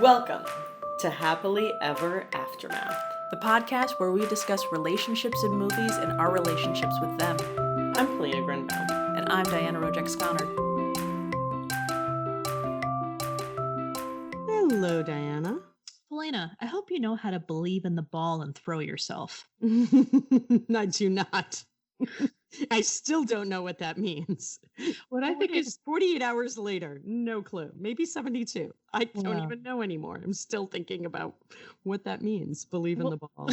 Welcome to Happily Ever Aftermath, the podcast where we discuss relationships in movies and our relationships with them. I'm Polina Grinville. And I'm Diana Rojek-Sconard. Hello, Diana. Polina, I hope you know how to believe in the ball and throw yourself. I do not. I still don't know what that means. What I think is 48 hours later, no clue. Maybe 72. I don't even know anymore. I'm still thinking about what that means. Believe in the ball.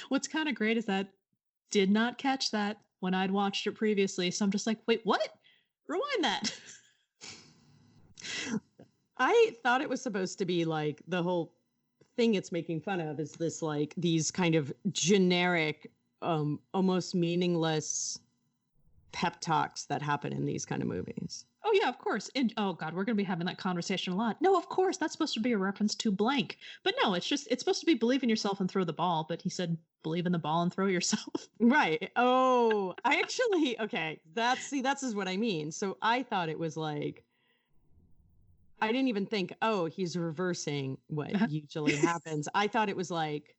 What's kind of great is that did not catch that when I'd watched it previously. So I'm just like, wait, what? Rewind that. I thought it was supposed to be like the whole thing it's making fun of is this like these kind of generic almost meaningless pep talks that happen in these kind of movies. Oh yeah, of course. And oh god, we're going to be having that conversation a lot. No, of course, that's supposed to be a reference to blank. But no, it's supposed to be believe in yourself and throw the ball, but he said believe in the ball and throw yourself. Right. Oh, I actually that's what I mean. So I thought it was like I didn't even think, oh, he's reversing what usually happens. I thought it was like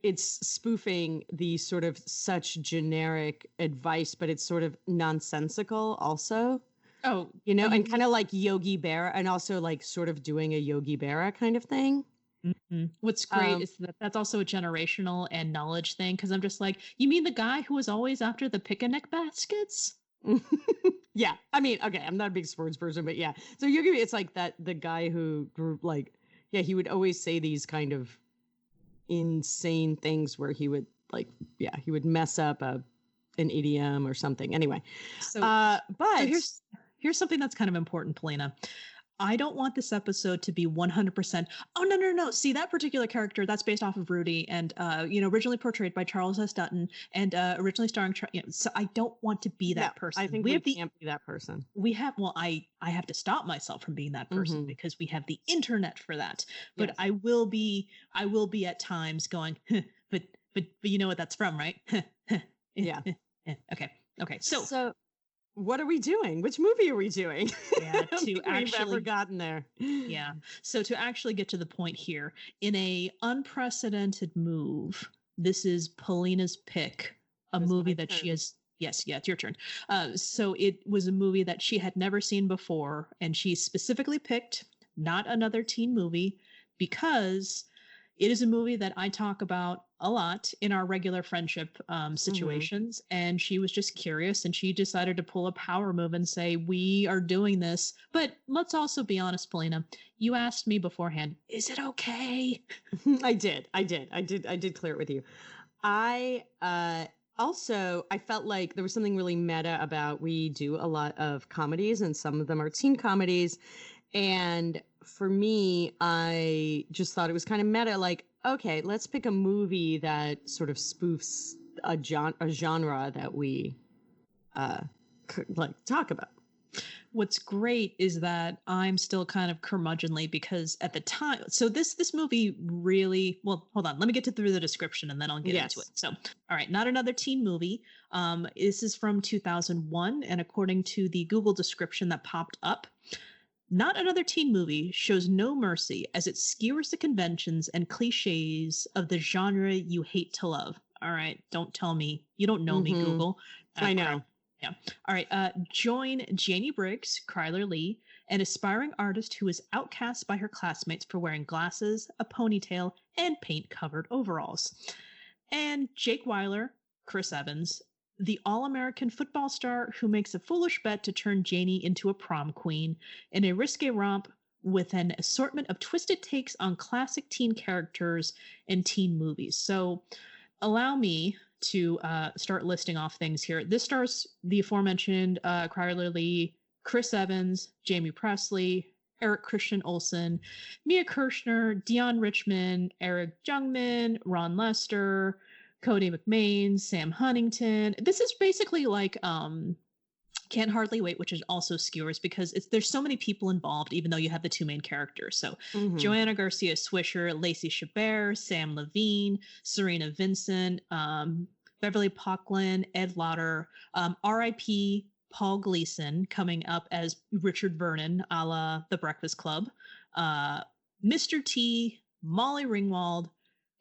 it's spoofing the sort of such generic advice, but it's sort of nonsensical also. Oh, and kind of like Yogi Berra and also like sort of doing a Yogi Berra kind of thing. Mm-hmm. What's great is that's also a generational and knowledge thing. Cause I'm just like, you mean the guy who was always after the picnic baskets? Yeah. I mean, okay, I'm not a big sports person, but yeah. So Yogi, it's like that, the guy who grew like, yeah, he would always say these kind of insane things where he would like, yeah, he would mess up an idiom or something. Anyway, so here's something that's kind of important, Polina. I don't want this episode to be 100%. Oh, no. See, that particular character, that's based off of Rudy and, originally portrayed by Charles S. Dutton and originally starring, so I don't want to be that person. I think we can't be that person. I have to stop myself from being that person because we have the internet for that. But Yes. I will be at times going, but you know what that's from, right? Yeah. Okay. So what are we doing? Which movie are we doing? Yeah, we've ever gotten there. Yeah. So to actually get to the point here, in a unprecedented move, this is Polina's pick, a movie that she has. Yes, it's your turn. So it was a movie that she had never seen before, and she specifically picked not another teen movie because it is a movie that I talk about a lot in our regular friendship situations. And she was just curious and she decided to pull a power move and say, we are doing this. But let's also be honest, Polina, you asked me beforehand, is it okay? I did clear it with you. I felt like there was something really meta about, we do a lot of comedies and some of them are teen comedies. And for me, I just thought it was kind of meta, like, okay, let's pick a movie that sort of spoofs a genre that we talk about. What's great is that I'm still kind of curmudgeonly because at the time, so this movie really, well, hold on, let me get through the description and then I'll get into it. So, all right, not another teen movie. This is from 2001, and according to the Google description that popped up, not another teen movie shows no mercy as it skewers the conventions and cliches of the genre you hate to love. All right, don't tell me. You don't know me, Google. I know. Yeah. All right. Join Janey Briggs, Chyler Leigh, an aspiring artist who is outcast by her classmates for wearing glasses, a ponytail, and paint-covered overalls. And Jake Wyler, Chris Evans, the all-American football star who makes a foolish bet to turn Janey into a prom queen in a risque romp with an assortment of twisted takes on classic teen characters and teen movies. So allow me to start listing off things here. This stars the aforementioned Chyler Leigh, Chris Evans, Jaime Pressly, Christian Olsen, Mia Kirshner, Deon Richmond, Eric Jungmann, Ron Lester, Cody McMains, Sam Huntington. This is basically like Can't Hardly Wait, which is also skewers because there's so many people involved, even though you have the two main characters. So JoAnna Garcia Swisher, Lacey Chabert, Samm Levine, Cerina Vincent, Beverly Polcyn, Ed Lauter, R.I.P. Paul Gleason coming up as Richard Vernon, a la The Breakfast Club, Mr. T, Molly Ringwald,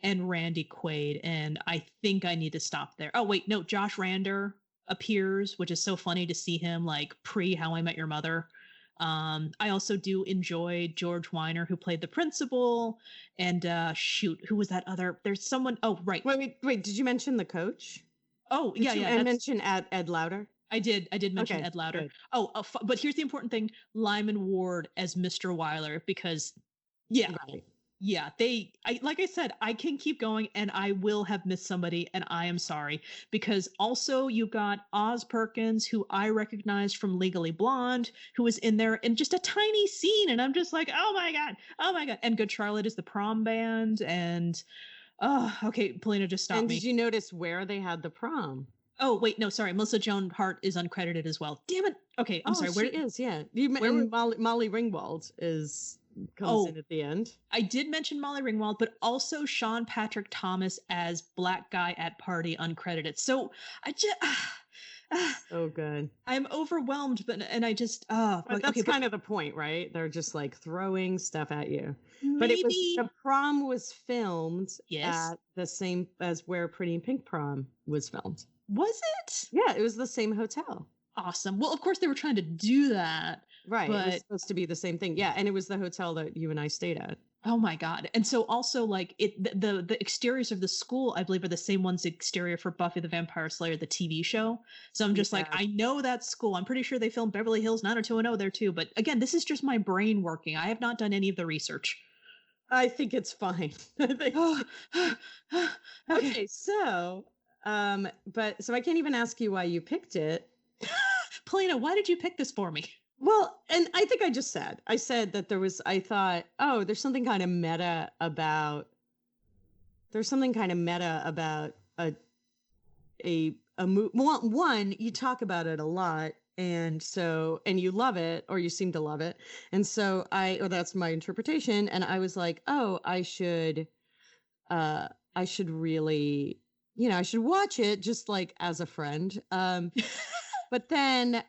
and Randy Quaid. And I think I need to stop there. Oh, wait, no, Josh Rander appears, which is so funny to see him like pre How I Met Your Mother. I also do enjoy George Wyner, who played the principal, and who was that other? There's someone. Oh, right. Wait. Did you mention the coach? Oh, yeah. I mentioned Ed Lauter. I did mention Ed Lauter. Good. Oh, but here's the important thing: Lyman Ward as Mr. Wyler, because right. Yeah, like I said, I can keep going and I will have missed somebody and I am sorry, because also you got Oz Perkins, who I recognized from Legally Blonde, who was in there in just a tiny scene. And I'm just like, oh my God. And Good Charlotte is the prom band. And, okay, Polina, just stop me. Did you notice where they had the prom? Oh, wait, no, sorry. Melissa Joan Hart is uncredited as well. Damn it. Okay, I'm sorry. Where she is, yeah. Molly Ringwald comes in at the end. I did mention Molly Ringwald, but also Sean Patrick Thomas as Black Guy at Party uncredited. So I just so good. I'm overwhelmed, but that's kind of the point, right? They're just like throwing stuff at you. Maybe. But the prom was filmed at the same as where Pretty in Pink prom was filmed. Was it? Yeah, it was the same hotel. Awesome. Well, of course they were trying to do that. Right. But it was supposed to be the same thing. Yeah. And it was the hotel that you and I stayed at. Oh my God. And so also like the exteriors of the school, I believe, are the same ones exterior for Buffy the Vampire Slayer, the TV show. So I'm just like, I know that school. I'm pretty sure they filmed Beverly Hills 90210 there too. But again, this is just my brain working. I have not done any of the research. I think it's fine. Okay. So, so I can't even ask you why you picked it. Polina, why did you pick this for me? Well, and I think I said that I thought, there's something kind of meta about a movie. One, you talk about it a lot. And you love it, or you seem to love it. And so that's my interpretation. And I was like, I should really, I should watch it just like as a friend. But then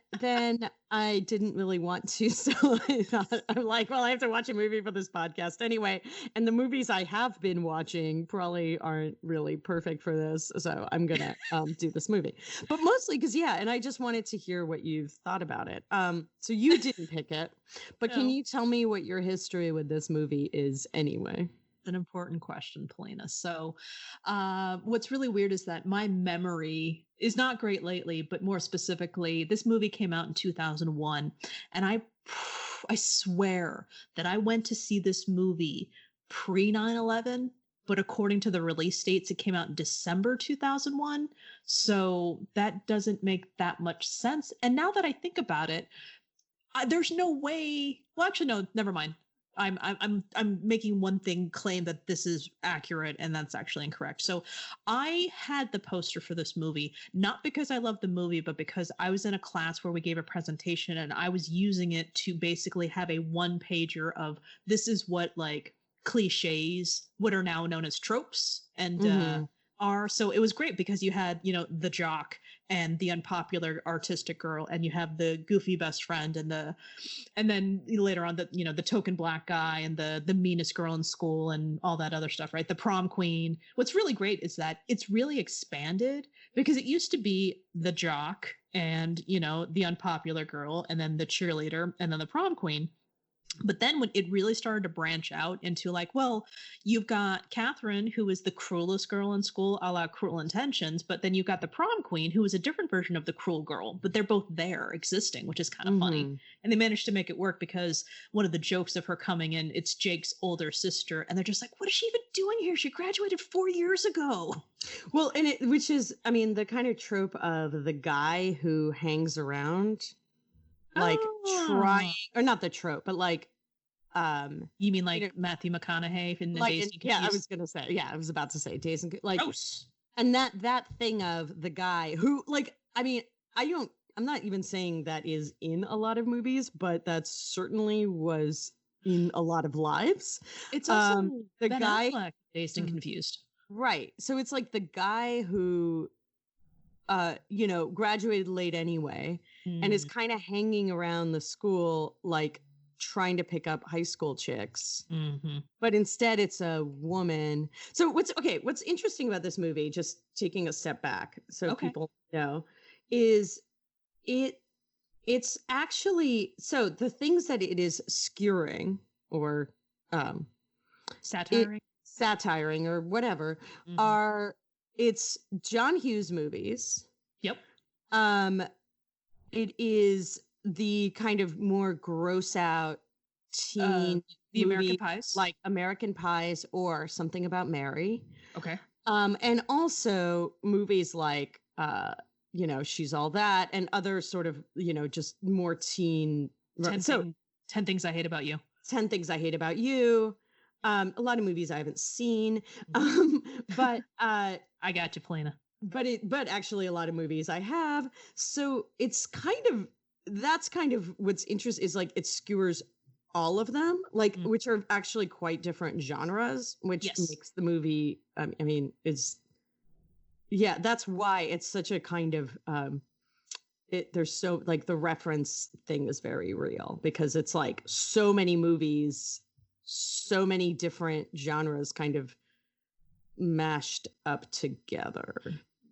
I didn't really want to. So I thought, I'm like, well, I have to watch a movie for this podcast anyway. And the movies I have been watching probably aren't really perfect for this. So I'm going to do this movie. But mostly because, and I just wanted to hear what you've thought about it. So you didn't pick it. But Can you tell me what your history with this movie is anyway? An important question, Polina. So what's really weird is that my memory is not great lately, but more specifically, this movie came out in 2001. And I swear that I went to see this movie pre 9/11, but according to the release dates, it came out in December 2001. So that doesn't make that much sense. And now that I think about it, there's no way. Well, actually, no, never mind. I'm making one thing claim that this is accurate, and that's actually incorrect. So I had the poster for this movie, not because I loved the movie, but because I was in a class where we gave a presentation and I was using it to basically have a one-pager of this is what like cliches, what are now known as tropes, and are. So it was great because you had, the jock and the unpopular artistic girl, and you have the goofy best friend and then later on the token black guy and the meanest girl in school and all that other stuff, right? The prom queen. What's really great is that it's really expanded, because it used to be the jock and, the unpopular girl and then the cheerleader and then the prom queen. But then when it really started to branch out into like, well, you've got Catherine, who is the cruelest girl in school, a la Cruel Intentions. But then you've got the prom queen, who is a different version of the cruel girl. But they're both there existing, which is kind of funny. And they managed to make it work because one of the jokes of her coming in, it's Jake's older sister. And they're just like, what is she even doing here? She graduated 4 years ago. Well, and which is, I mean, the kind of trope of the guy who hangs around. Like trying, or not the trope, but like, you mean like Matthew McConaughey in like, Dazed and Confused? I was about to say Dazed and like, gross. And that thing of the guy who, like, I mean, I'm not even saying that is in a lot of movies, but that certainly was in a lot of lives. It's also the Ben guy Affleck, Dazed and Confused, right? So it's like the guy who graduated late anyway, and is kind of hanging around the school, like trying to pick up high school chicks. Mm-hmm. But instead it's a woman. So what's interesting about this movie, just taking a step back so people know, is it's actually, so the things that it is skewering or satiring or whatever are, it's John Hughes movies. Yep. It is the kind of more gross out teen the movie, American Pies, like American Pies or Something About Mary. Okay. And also movies like She's All That, and other sort of, just more teen. 10 Things I Hate About You. 10 Things I Hate About You. A lot of movies I haven't seen. But I got you, Polina. But actually a lot of movies I have. So it's that's kind of what's interesting, is like it skewers all of them, like which are actually quite different genres, which makes the movie, that's why it's such a kind of there's so, like, the reference thing is very real, because it's like so many movies, so many different genres kind of mashed up together.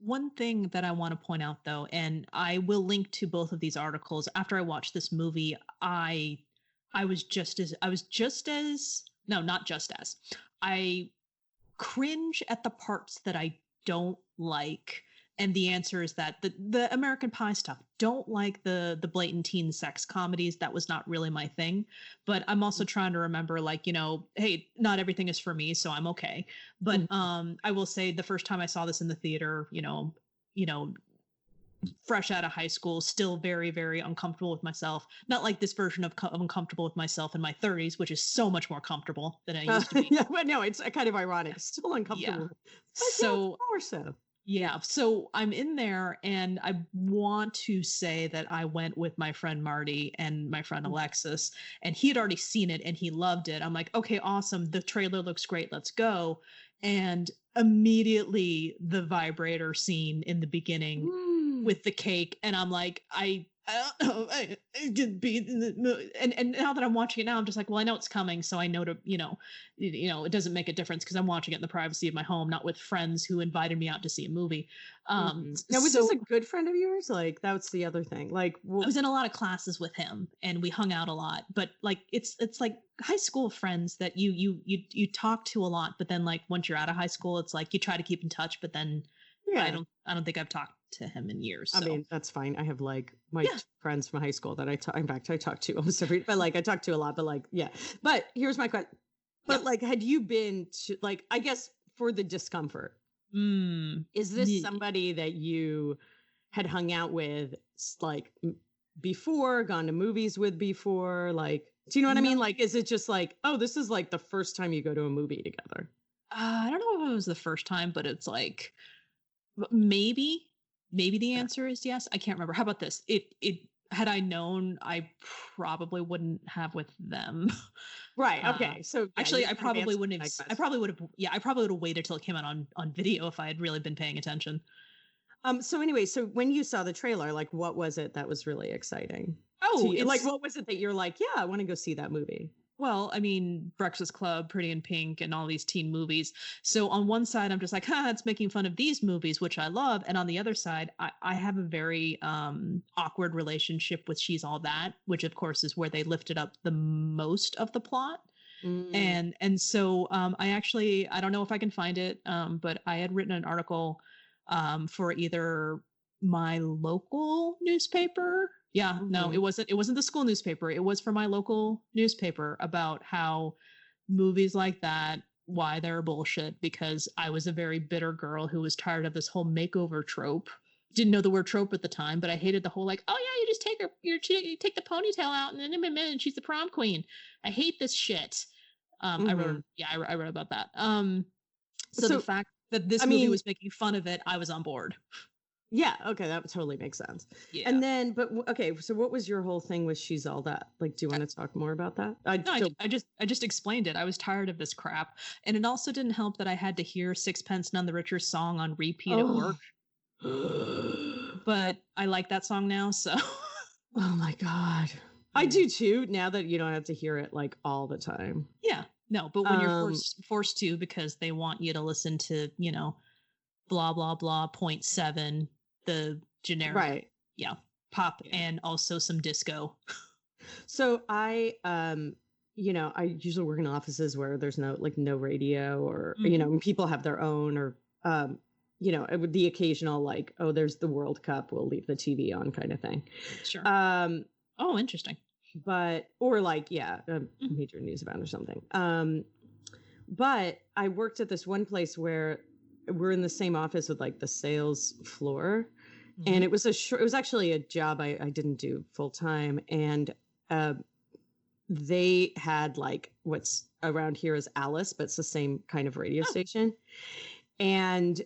One thing that I want to point out, though, and I will link to both of these articles, after I watched this movie, I cringe at the parts that I don't like. And the answer is that the American Pie stuff, don't like the blatant teen sex comedies. That was not really my thing. But I'm also trying to remember, like, hey, not everything is for me, so I'm okay. But I will say the first time I saw this in the theater, fresh out of high school, still very, very uncomfortable with myself. Not like this version of uncomfortable with myself in my 30s, which is so much more comfortable than I used to be. Yeah, but no, it's kind of ironic. Still uncomfortable. Yeah. So more so. Yeah. So I'm in there, and I want to say that I went with my friend Marty and my friend Alexis, and he had already seen it and he loved it. I'm like, okay, awesome. The trailer looks great. Let's go. And immediately the vibrator scene in the beginning with the cake. And I'm like, I don't know. I could be in the movie. And now that I'm watching it now, I'm just like, well, I know it's coming. So I know to, it doesn't make a difference because I'm watching it in the privacy of my home, not with friends who invited me out to see a movie. Now, was this a good friend of yours? Like, that's the other thing. Like, I was in a lot of classes with him and we hung out a lot, but like, it's like high school friends that you talk to a lot, but then like once you're out of high school, it's like you try to keep in touch, but then I don't think I've talked to him in years. So. I mean, that's fine. I have like my friends from high school that I talk to almost every, but like I talk to a lot, but like, yeah. But here's my question. But like, had you been to, like, I guess for the discomfort, is this somebody that you had hung out with like before, gone to movies with before? Like, do you know what I mean? Like, is it just like, oh, this is like the first time you go to a movie together? I don't know if it was the first time, but it's like, maybe the answer is yes. I can't remember. How about this? It had I known, I probably wouldn't have with them. Right. Okay. So actually, I probably wouldn't have. I probably would have waited till it came out on video if I had really been paying attention. So anyway, so when you saw the trailer, like, what was it that was really exciting? Oh, like, what was it that you're like, yeah, I want to go see that movie? Well, I mean, Breakfast Club, Pretty in Pink, and all these teen movies. So on one side, I'm just like, it's making fun of these movies, which I love. And on the other side, I have a very awkward relationship with She's All That, which of course is where they lifted up the most of the plot. And so I don't know if I can find it, but I had written an article for either my local newspaper. Yeah, no, it wasn't the school newspaper. It was for my local newspaper about how movies like that, why they're bullshit, because I was a very bitter girl who was tired of this whole makeover trope. Didn't know the word trope at the time, but I hated the whole like, oh yeah, you just you take the ponytail out and then she's the prom queen. I hate this shit. I wrote about that. So the fact that this movie was making fun of it, I was on board. Yeah, okay, that totally makes sense. Yeah. And then, so what was your whole thing with She's All That? Like, do you want to talk more about that? I just explained it. I was tired of this crap. And it also didn't help that I had to hear Sixpence None the Richer's song on repeat at work. But I like that song now, so. Oh my God. I do too, now that you don't have to hear it like all the time. Yeah. No, but when you're forced to because they want you to listen to, blah, blah, blah, 0.7, the generic. Right. Yeah. Pop and also some disco. So I usually work in offices where there's no radio or, people have their own or, it would the occasional like, oh, there's the World Cup, we'll leave the TV on kind of thing. Sure. Oh, interesting. But, or like, a major news event or something. But I worked at this one place where we're in the same office with like the sales floor. Mm-hmm. And it was actually a job I didn't do full time. And they had like what's around here is Alice, but it's the same kind of radio station. And,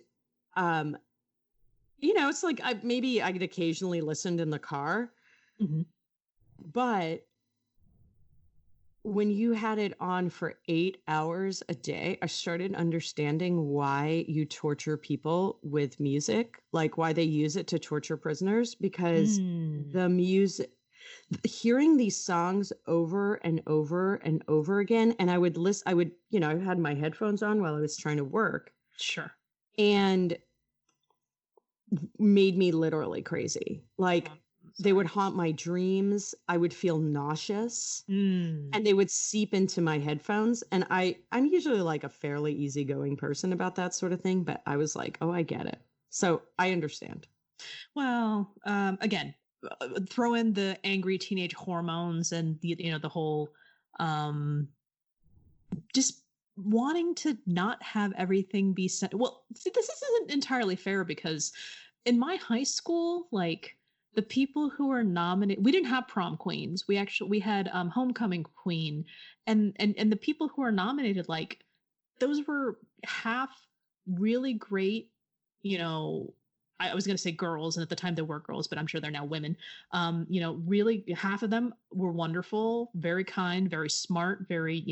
it's like I'd occasionally listened in the car. Mm-hmm. But when you had it on for 8 hours a day, I started understanding why you torture people with music, like why they use it to torture prisoners, because the music, hearing these songs over and over and over again. And I would I had my headphones on while I was trying to work. Sure. And made me literally crazy. Like, they would haunt my dreams. I would feel nauseous and they would seep into my headphones. And I'm usually like a fairly easygoing person about that sort of thing, but I was like, oh, I get it. So I understand. Well, again, throw in the angry teenage hormones and the whole, just wanting to not have everything be sent. Well, see, this isn't entirely fair because in my high school, like, the people who were nominated, we didn't have prom queens. We had homecoming queen, and the people who are nominated, like, those were half really great, I was going to say girls, and at the time they were girls, but I'm sure they're now women. Really half of them were wonderful, very kind, very smart, very,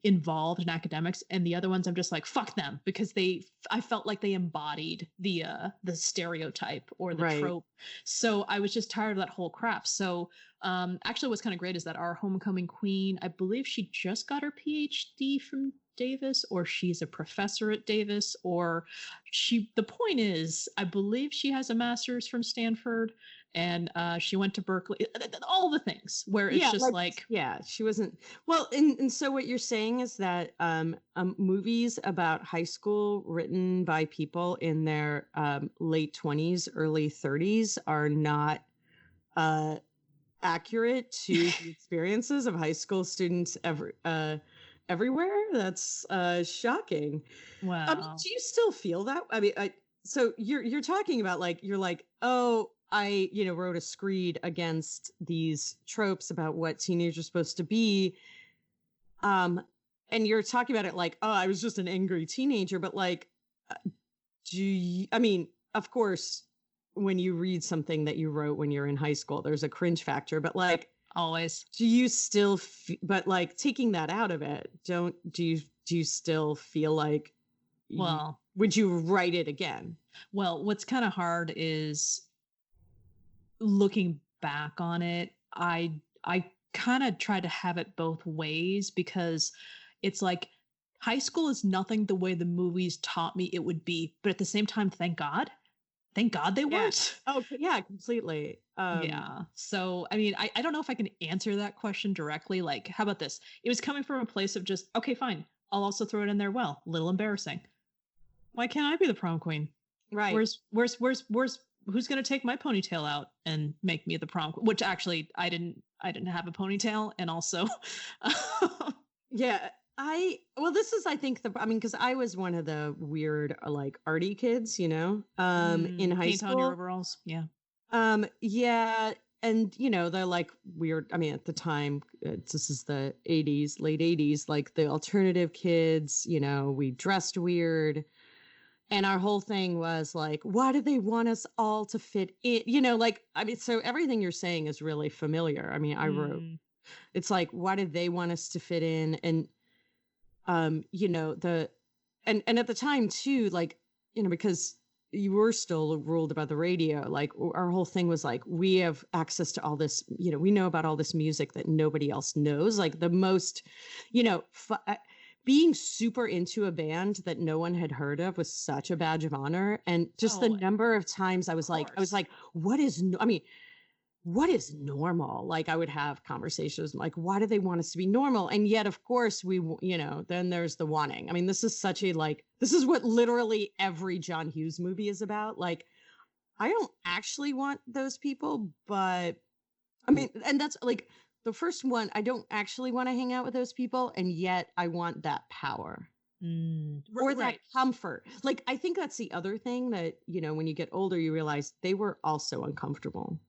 involved in academics. And the other ones, I'm just like, fuck them, because I felt like they embodied the stereotype or the trope. So I was just tired of that whole crap. So actually what's kind of great is that our homecoming queen, I believe she just got her PhD from Davis, or she's a professor at Davis, or the point is, I believe she has a master's from Stanford, and she went to Berkeley, all the things where it's she wasn't well. And so what you're saying is that movies about high school written by people in their late 20s, early 30s are not accurate to the experiences of high school students everywhere. That's shocking. Wow. Do you still feel that? I mean, so you're talking about like, you're like, oh, I wrote a screed against these tropes about what teenagers are supposed to be. And you're talking about it like, oh, I was just an angry teenager, but like, of course, when you read something that you wrote when you're in high school, there's a cringe factor, but like, always. Do you still but like taking that out of it, do you still feel like, would you write it again? Well, what's kind of hard is looking back on it. I kind of try to have it both ways, because it's like high school is nothing the way the movies taught me it would be, but at the same time, thank God they weren't. Oh, yeah, completely. Yeah. So, I mean, I don't know if I can answer that question directly. Like, how about this? It was coming from a place of just, okay, fine. I'll also throw it in there. Well, a little embarrassing. Why can't I be the prom queen? Right. Where's who's going to take my ponytail out and make me the prom queen? Which actually I didn't have a ponytail. And also, yeah. This is, I think because I was one of the weird, like arty kids, in high paint school. On your overalls. Yeah. Yeah. And, they're like weird. I mean, at the time, this is the 80s, late 80s, like the alternative kids, we dressed weird. And our whole thing was like, why do they want us all to fit in? So everything you're saying is really familiar. I mean, I wrote, it's like, why did they want us to fit in? And, and at the time too, like, because you were still ruled about the radio. Like our whole thing was like, we have access to all this, we know about all this music that nobody else knows. Like the most, being super into a band that no one had heard of was such a badge of honor. And just the number of times I was like, what is normal? Like I would have conversations like, why do they want us to be normal? And yet, of course, then there's the wanting. I mean, this is this is what literally every John Hughes movie is about. Like, I don't actually want those people, but I mean, and that's like the first one, I don't actually want to hang out with those people. And yet I want that power. Or that comfort. Like, I think that's the other thing that, when you get older, you realize they were also uncomfortable.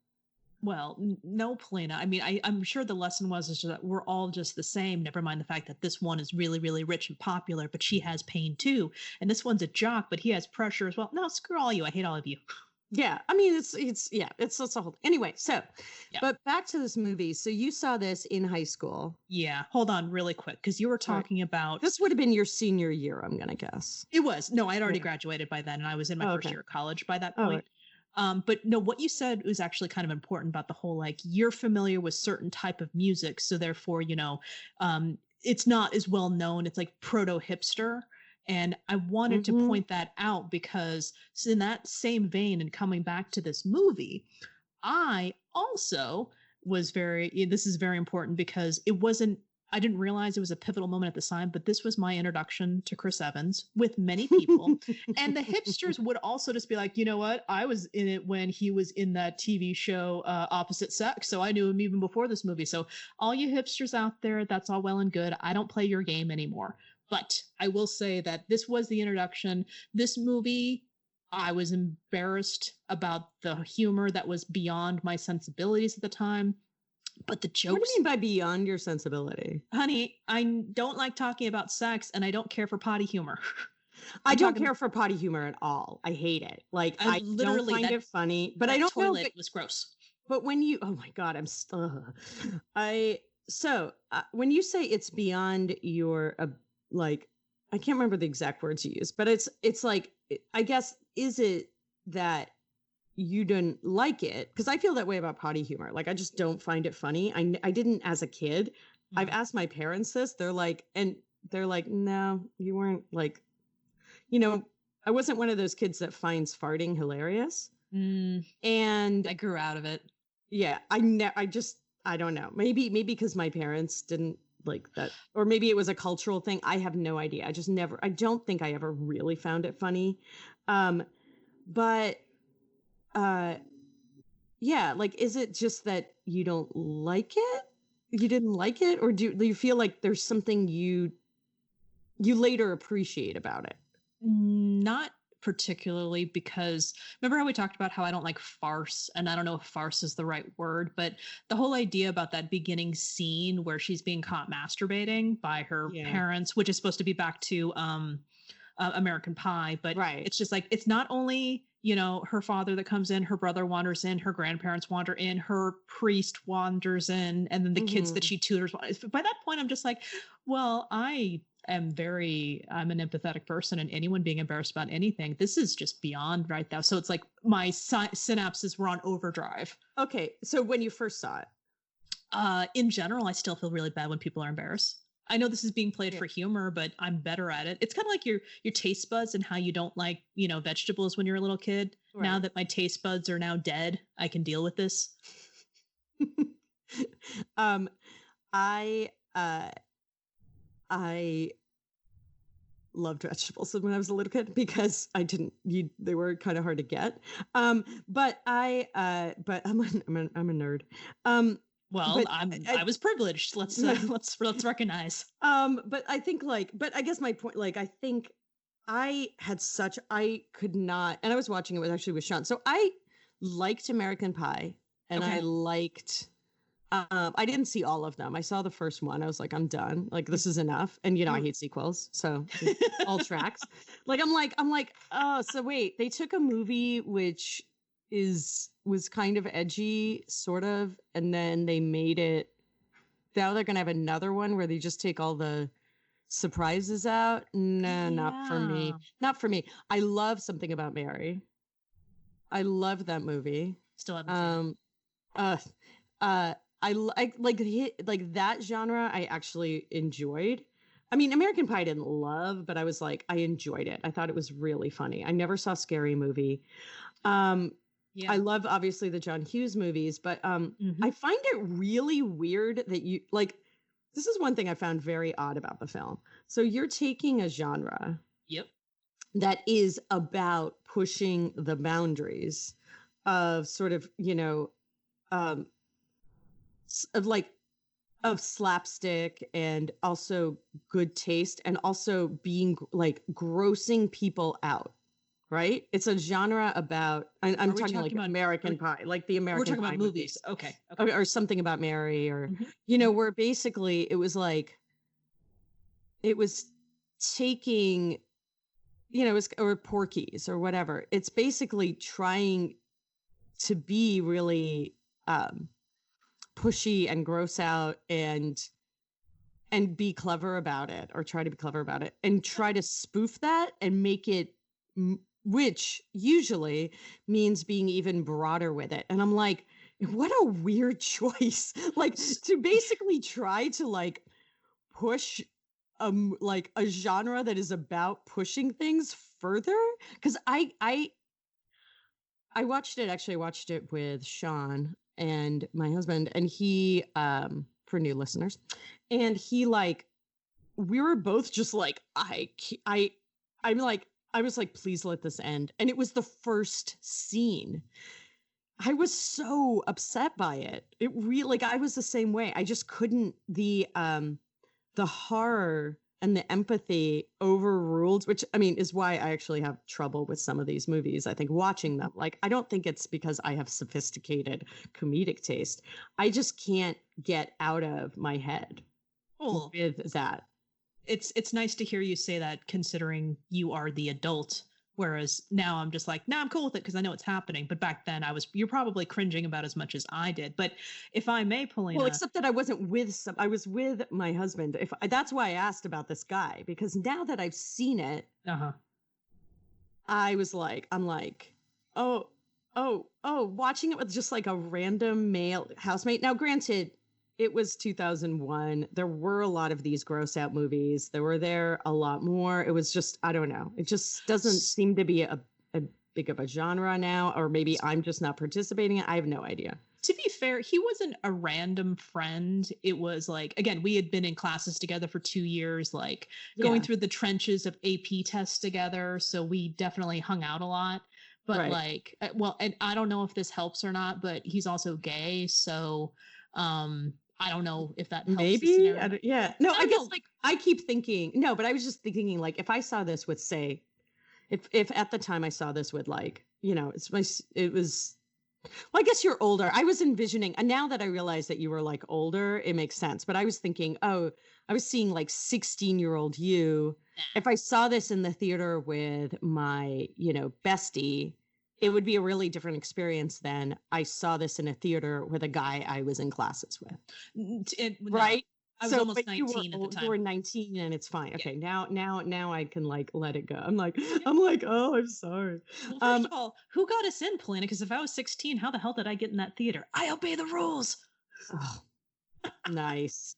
Well, no, Polina. I mean, I'm sure the lesson is that we're all just the same. Never mind the fact that this one is really, really rich and popular, but she has pain too. And this one's a jock, but he has pressure as well. No, screw all you. I hate all of you. Yeah. I mean, it's a whole, anyway. So, But back to this movie. So you saw this in high school. Yeah. Hold on really quick. Cause you were talking about, this would have been your senior year, I'm going to guess. It was. No, I'd already graduated by then. And I was in my first year of college by that point. But no, what you said was actually kind of important about the whole, like, you're familiar with certain type of music. So therefore, it's not as well known. It's like proto hipster. And I wanted to point that out because in that same vein and coming back to this movie, I also was this is very important because I didn't realize it was a pivotal moment at the time, but this was my introduction to Chris Evans with many people. And the hipsters would also just be like, you know what? I was in it when he was in that TV show Opposite Sex. So I knew him even before this movie. So all you hipsters out there, that's all well and good. I don't play your game anymore. But I will say that this was the introduction. This movie, I was embarrassed about the humor that was beyond my sensibilities at the time. But the jokes. What do you mean by beyond your sensibility? Honey, I don't like talking about sex and I don't care for potty humor. I don't care for potty humor at all. I hate it. Like, I don't find it funny, but I don't know. It was gross. But when oh my God, when you say it's beyond your, like, I can't remember the exact words you use, but it's like, I guess, is it that you didn't like it? Because I feel that way about potty humor. Like, I just don't find it funny. I didn't as a kid. I've asked my parents this. They're like, no, you weren't like, I wasn't one of those kids that finds farting hilarious. And I grew out of it. Yeah. I don't know. Maybe because my parents didn't like that, or maybe it was a cultural thing. I have no idea. I don't think I ever really found it funny. But yeah, like, is it just that you don't like it? You didn't like it? Or do you feel like there's something you later appreciate about it? Not particularly, because remember how we talked about how I don't like farce, and I don't know if farce is the right word, but the whole idea about that beginning scene where she's being caught masturbating by her parents, which is supposed to be back to American Pie, but it's just like, it's not only her father that comes in, her brother wanders in, her grandparents wander in, her priest wanders in, and then the kids that she tutors. By that point, I'm just like, well, I'm an empathetic person, and anyone being embarrassed about anything, this is just beyond right now. So it's like my synapses were on overdrive. Okay. So when you first saw it? In general, I still feel really bad when people are embarrassed. I know this is being played for humor, but I'm better at it. It's kind of like your taste buds and how you don't like, vegetables when you're a little kid. Right. Now that my taste buds are now dead, I can deal with this. I loved vegetables when I was a little kid because they were kind of hard to get. But I'm a nerd. Well, I was privileged. Let's recognize. But I think but I guess my point, I think I could not, and I was watching it with Sean. So I liked American Pie, and I liked, I didn't see all of them. I saw the first one. I was like, I'm done. Like, this is enough. And I hate sequels. So all tracks. I'm like, oh, so wait, they took a movie which was kind of edgy, sort of, and then they made it. Now they're gonna have another one where they just take all the surprises out. No, not for me. Not for me. I love Something About Mary. I love that movie. Still haven't seen I like that genre. I actually enjoyed. I mean, American Pie I didn't love, but I was like, I enjoyed it. I thought it was really funny. I never saw Scary Movie. I love obviously the John Hughes movies, but I find it really weird that you like. This is one thing I found very odd about the film. So you're taking a genre, that is about pushing the boundaries of sort of, of slapstick and also good taste and also being like grossing people out. Right? It's a genre about, I'm talking like about American Pie, like the American Pie. We're talking about movies. Okay. Or something about Mary or, where basically it was like, it was taking, or Porky's or whatever. It's basically trying to be really pushy and gross out and be clever about it, or try to be clever about it and try to spoof that and make it, which usually means being even broader with it. And I'm like, what a weird choice. Like to basically try to like push like a genre that is about pushing things further. Cause I watched it, actually I watched it with Sean and my husband, and he, for new listeners, and he like, we were both just like, I was like, please let this end. And it was the first scene. I was so upset by it. It really, like, I was the same way. I just couldn't, the horror and the empathy overruled, which I mean, is why I actually have trouble with some of these movies. I think watching them, like, I don't think it's because I have sophisticated comedic taste. I just can't get out of my head with that. It's nice to hear you say that, considering you are the adult, whereas now I'm just like, I'm cool with it because I know it's happening. But back then you're probably cringing about as much as I did. But if I may, Polina. Well, except that I wasn't with I was with my husband. That's why I asked about this guy, because now that I've seen it, I was like, I'm like, oh, watching it with just like a random male housemate. Now, granted, it was 2001. There were a lot of these gross out movies. There were a lot more. It was just, I don't know. It just doesn't seem to be a big of a genre now, or maybe I'm just not participating in it. I have no idea. To be fair, he wasn't a random friend. It was like, again, we had been in classes together for 2 years, like going through the trenches of AP tests together. So we definitely hung out a lot. But like, well, and I don't know if this helps or not, but he's also gay. So, I don't know if that helps. Maybe. Yeah. No, I guess like I keep thinking, no, but I was just thinking like, if I saw this with, say, if at the time I saw this with like, it was, well, I guess you're older. I was envisioning, and now that I realize that you were like older, it makes sense. But I was thinking, I was seeing like 16-year-old you. If I saw this in the theater with my, bestie, it would be a really different experience than I saw this in a theater with a guy I was in classes with. Right? I was almost 19 at the time. You were 19 and it's fine. Okay, now I can like let it go. I'm like, oh, I'm sorry. Well, first of all, who got us in, Polina? Because if I was 16, how the hell did I get in that theater? I obey the rules. Oh, nice.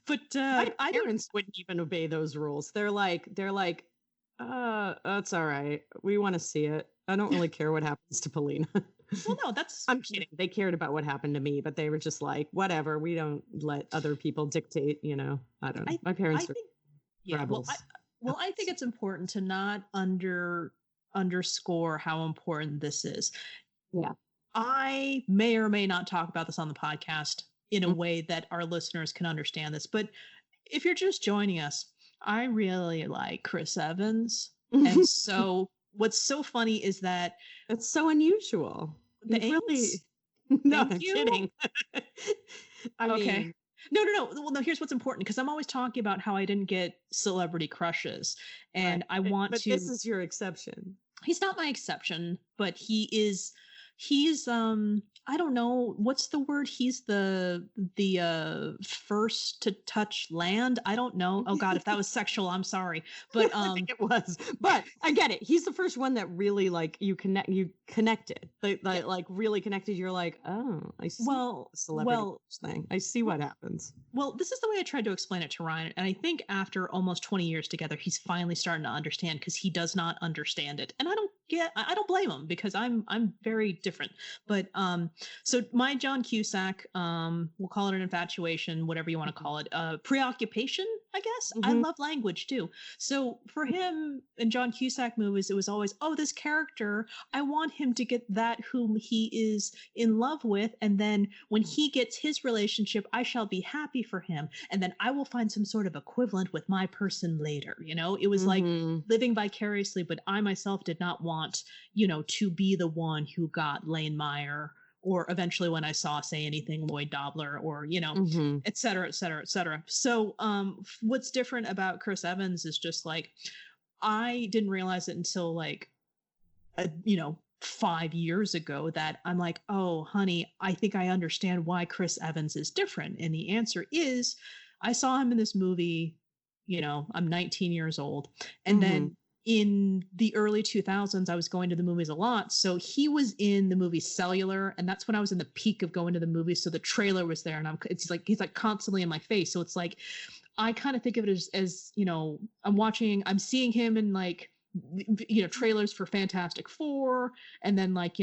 But my parents wouldn't even obey those rules. They're like, that's all right. We want to see it. I don't really care what happens to Polina. Well, no, that's... I'm kidding. They cared about what happened to me, but they were just like, whatever. We don't let other people dictate, I don't know. My parents are rebels. I think it's important to not underscore how important this is. Yeah. I may or may not talk about this on the podcast in a way that our listeners can understand this. But if you're just joining us, I really like Chris Evans. And so... What's so funny is that it's so unusual. Really, no, I'm kidding. Okay. Mean... No. Well, no. Here's what's important, because I'm always talking about how I didn't get celebrity crushes, and I want to. But this is your exception. He's not my exception, but he is He's I don't know what's the word. He's the first to touch land. I don't know. Oh God, if that was sexual, I'm sorry. But I think it was. But I get it. He's the first one that really like you connected. Like really connected. You're like, oh, I see the celebrity thing. I see what happens. Well, this is the way I tried to explain it to Ryan, and I think after almost 20 years together, he's finally starting to understand because he does not understand it, and I don't blame him because I'm very different. But so my John Cusack, we'll call it an infatuation, whatever you want to call it, preoccupation, I guess. I love language too. So for him in John Cusack movies, it was always, oh, this character, I want him to get that whom he is in love with, and then when he gets his relationship, I shall be happy for him, and then I will find some sort of equivalent with my person later. You know, it was like living vicariously, but I myself did not want, to be the one who got Lane Meyer, or eventually when I saw Say Anything, Lloyd Dobler, or, et cetera, et cetera, et cetera. So what's different about Chris Evans is just like, I didn't realize it until like, 5 years ago that I'm like, oh, honey, I think I understand why Chris Evans is different. And the answer is, I saw him in this movie, I'm 19 years old. And then in the early 2000s, I was going to the movies a lot. So he was in the movie Cellular, and that's when I was in the peak of going to the movies. So the trailer was there, and he's like constantly in my face. So it's like, I kind of think of it as I'm seeing him in like, trailers for Fantastic Four, and then like,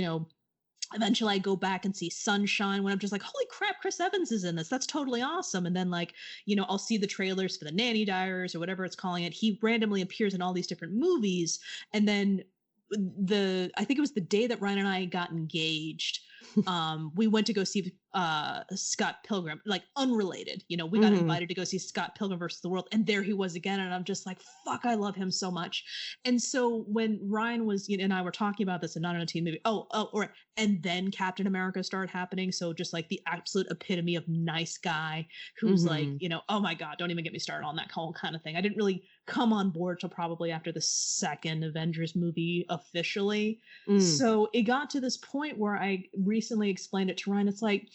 eventually I go back and see Sunshine when I'm just like, holy crap, Chris Evans is in this. That's totally awesome. And then like, I'll see the trailers for the Nanny Diaries or whatever it's calling it. He randomly appears in all these different movies. And then I think it was the day that Ryan and I got engaged. We went to go see Scott Pilgrim, like unrelated, we got invited to go see Scott Pilgrim versus the World, and there he was again, and I'm just like, fuck, I love him so much. And so when Ryan was, and I were talking about this in Not on a Teen Movie, and then Captain America started happening, so just like the absolute epitome of nice guy who's like, oh my God, don't even get me started on that whole kind of thing. I didn't really come on board till probably after the second Avengers movie officially. So it got to this point where I recently explained it to Ryan. It's like,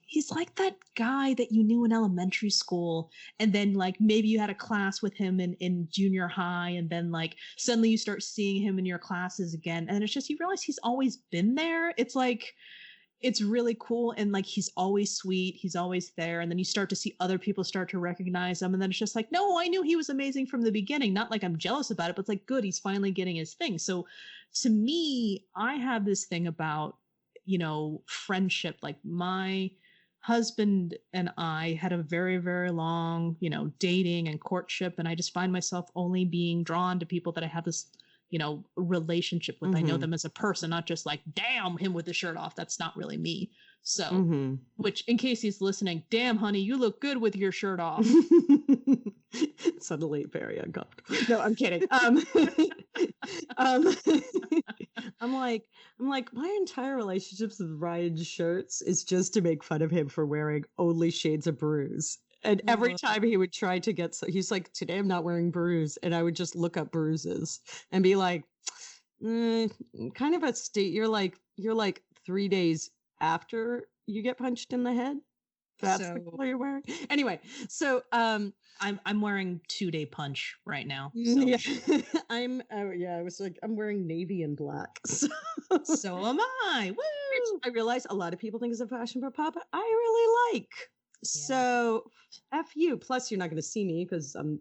he's like that guy that you knew in elementary school, and then like maybe you had a class with him in junior high, and then like suddenly you start seeing him in your classes again, and it's just, you realize he's always been there. It's like, it's really cool, and like he's always sweet, he's always there, and then you start to see other people start to recognize him, and then it's just like, no, I knew he was amazing from the beginning. Not like I'm jealous about it, but it's like, good, he's finally getting his thing. So to me, I have this thing about, friendship. Like my husband and I had a very, very long, dating and courtship, and I just find myself only being drawn to people that I have this, relationship with. I know them as a person, not just like, damn, him with the shirt off. That's not really me. So, which, in case he's listening, damn, honey, you look good with your shirt off. Suddenly very uncomfortable. No, I'm kidding. I'm like, my entire relationships with Ryan's shirts is just to make fun of him for wearing only shades of bruise. And every time he would try to get, he's like, today I'm not wearing bruise. And I would just look up bruises and be like, kind of a state. You're like 3 days after you get punched in the head. That's the color you're wearing. Anyway, so I'm wearing 2-day punch right now. So. Yeah, I was like, I'm wearing navy and black. So am I. Woo! I realize a lot of people think it's a fashion for pop, but I really like. Yeah. So F you. Plus, you're not going to see me because I'm,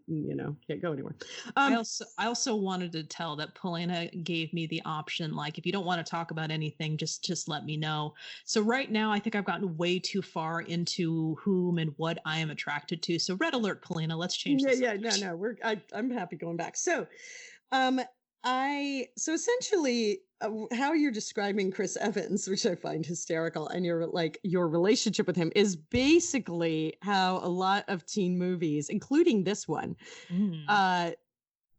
can't go anywhere. I also wanted to tell that Polina gave me the option, like, if you don't want to talk about anything, just let me know. So right now, I think I've gotten way too far into whom and what I am attracted to. So red alert, Polina. Let's change this. Yeah, no. I'm happy going back. So, so essentially, how you're describing Chris Evans, which I find hysterical, and your relationship with him is basically how a lot of teen movies, including this one,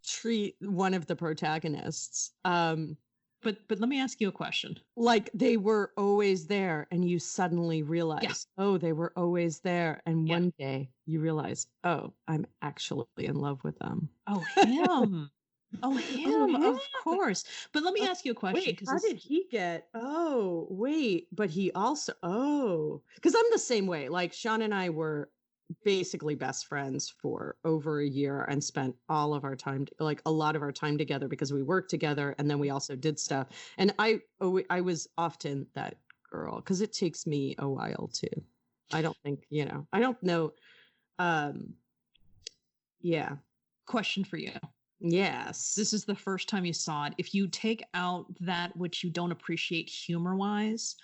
treat one of the protagonists. But let me ask you a question. Like they were always there, and you suddenly realize, oh, they were always there, and one day you realize, oh, I'm actually in love with them. Oh, him. Oh, him, of course. But let me ask you a question. Wait, how did he get? Oh, wait, but he also. Oh, because I'm the same way. Like Sean and I were basically best friends for over a year and spent all of our time, like a lot of our time together because we worked together and then we also did stuff. And I was often that girl because it takes me a while too. I don't think, I don't know. Yeah. Question for you. Yes. This is the first time you saw it. If you take out that which you don't appreciate humor-wise,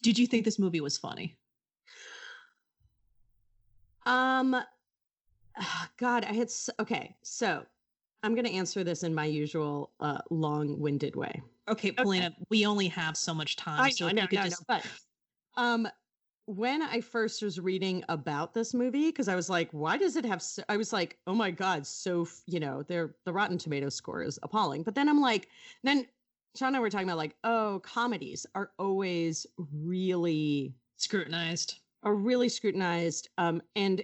did you think this movie was funny? God, okay, so I'm going to answer this in my usual long-winded way. Okay, Polina, we only have so much time. But when I first was reading about this movie, because I was like, why does it have, I was like, oh my God, so, the Rotten Tomatoes score is appalling. But then I'm like, then Sean and I were talking about like, oh, comedies are always really scrutinized. And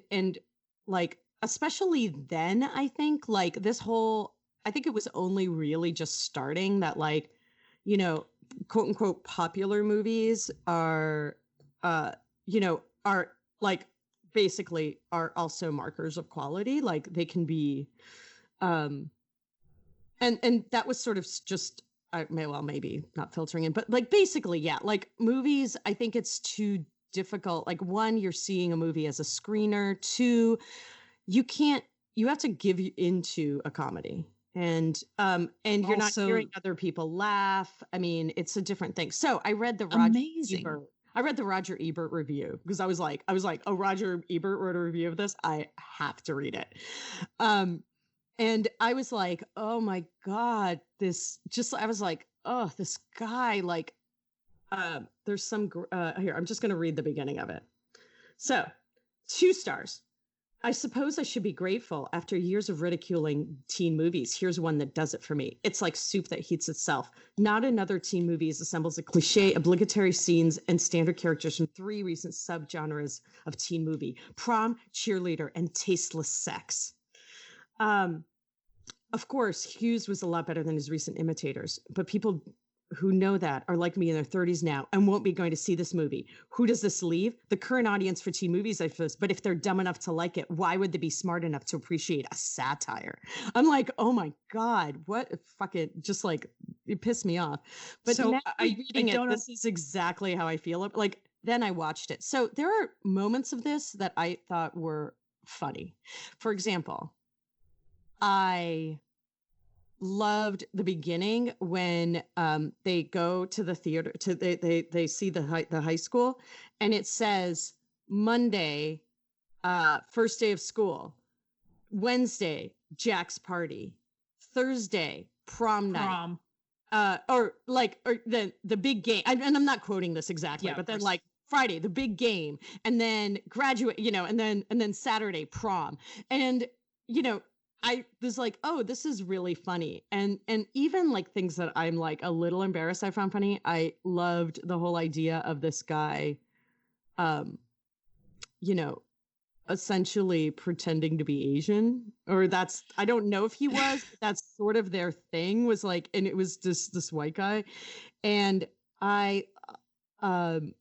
like, especially then, I think like I think it was only really just starting that like, quote unquote popular movies are like basically are also markers of quality. Like they can be, and that was sort of just, maybe not filtering in, but like basically, yeah, like movies, I think it's too difficult. Like one, you're seeing a movie as a screener. Two, you have to give into a comedy. And you're not hearing other people laugh. I mean, it's a different thing. So I read the Roger Ebert review because I was like, oh, Roger Ebert wrote a review of this. I have to read it. And I was like, oh my God, I was like, oh, this guy, like, there's some, here, I'm just going to read the beginning of it. So 2 stars. I suppose I should be grateful. After years of ridiculing teen movies, here's one that does it for me. It's like soup that heats itself. Not another teen movie assembles a cliche, obligatory scenes, and standard characters from 3 recent subgenres of teen movie: prom, cheerleader, and tasteless sex. Of course, Hughes was a lot better than his recent imitators, but people who know that are like me in their 30s now and won't be going to see this movie. Who does this leave? The current audience for teen movies, I suppose. But if they're dumb enough to like it, why would they be smart enough to appreciate a satire? I'm like, oh my God, what fucking, just like, it pissed me off. But so now reading it, this is exactly how I feel. Like, then I watched it. So there are moments of this that I thought were funny. For example, I loved the beginning when they go to the theater they see the high school, and it says Monday, first day of school, Wednesday, Jack's party, Thursday, prom night, or then the big game. And I'm not quoting this exactly, but then like Friday, the big game, and then graduate, and then Saturday, prom, and I was like, oh, this is really funny. And even like things that I'm like a little embarrassed I found funny. I loved the whole idea of this guy, essentially pretending to be Asian, or I don't know if he was, but that's sort of their thing, was like, and it was just this white guy. And I, the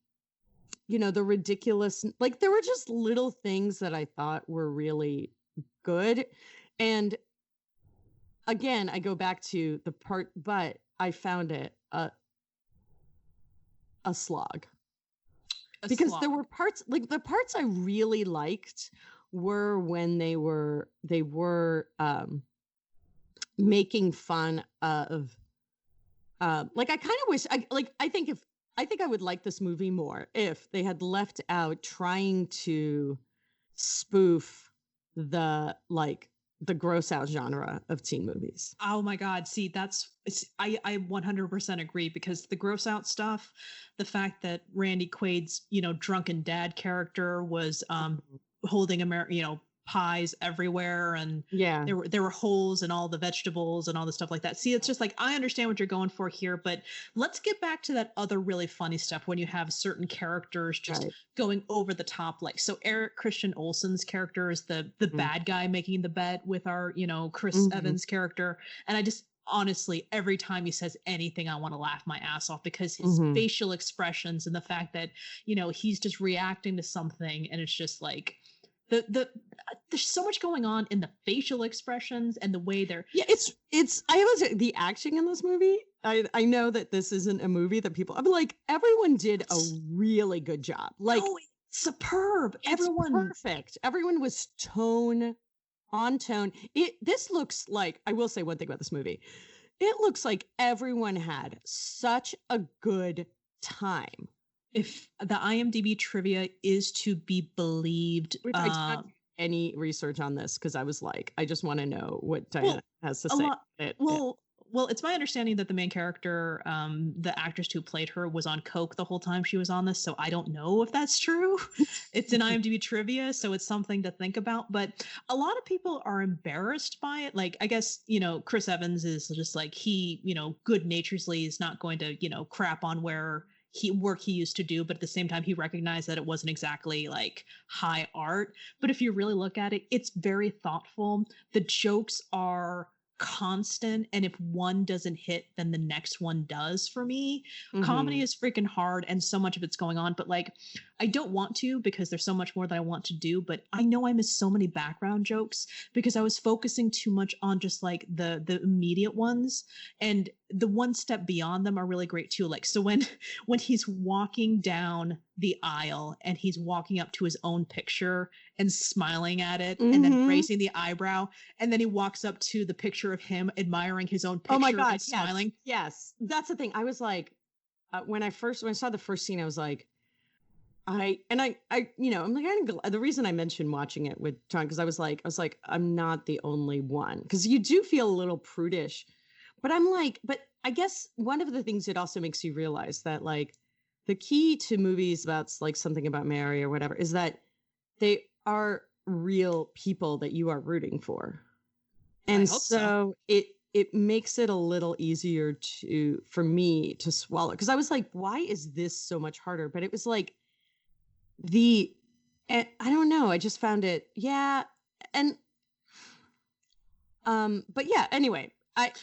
ridiculous, like there were just little things that I thought were really good. And again, I go back to the part, but I found it a slog. Because there were parts, like the parts I really liked were when they were making fun of, like I kind of wish, I think I would like this movie more if they had left out trying to spoof the gross out genre of teen movies. Oh my God. See, I 100% agree, because the gross out stuff, the fact that Randy Quaid's, drunken dad character was holding pies everywhere, and Yeah. there were holes in all the vegetables and all the stuff like that. See, it's just like, I understand what you're going for here, but let's get back to that other really funny stuff when you have certain characters just going over the top. Like, so Christian Olsen's character is the bad guy making the bet with our, Chris Evans character. And I just, honestly, every time he says anything, I want to laugh my ass off, because his facial expressions and the fact that, he's just reacting to something, and it's just like, there's so much going on in the facial expressions and the way they're I always say the acting in this movie. I know that this isn't a movie that people, I'm like, everyone did a really good job. Like, superb. Everyone perfect. Everyone was on tone. This looks like, I will say one thing about this movie. It looks like everyone had such a good time. If the IMDb trivia is to be believed, I did not do any research on this, because I was like, I just want to know what Diana has to say. Well, it's my understanding that the main character, the actress who played her, was on coke the whole time she was on this, so I don't know if that's true. It's in IMDb trivia, so it's something to think about. But a lot of people are embarrassed by it. Like, I guess, Chris Evans is just like, he, good-naturedly is not going to, crap on where he used to do, but at the same time he recognized that it wasn't exactly like high art. But if you really look at it, it's very thoughtful. The jokes are constant, and if one doesn't hit, then the next one does. For me, comedy is freaking hard, and so much of it's going on, but like, I don't want to, because there's so much more that I want to do, but I know I missed so many background jokes because I was focusing too much on just like the immediate ones, and the one step beyond them are really great too. Like, so when he's walking down the aisle and he's walking up to his own picture and smiling at it and then raising the eyebrow, and then he walks up to the picture of him admiring his own picture, oh my God, and smiling. Yes. That's the thing. I was like, when I saw the first scene, I was like, I'm like, the reason I mentioned watching it with John, because I was like, I'm not the only one, because you do feel a little prudish, but I'm like, but I guess one of the things it also makes you realize that, like, the key to movies about like something about Mary or whatever is that they are real people that you are rooting for. And so it makes it a little easier for me to swallow. Cause I was like, why is this so much harder? But it was like I don't know. I just found it. Yeah. And, but yeah, anyway,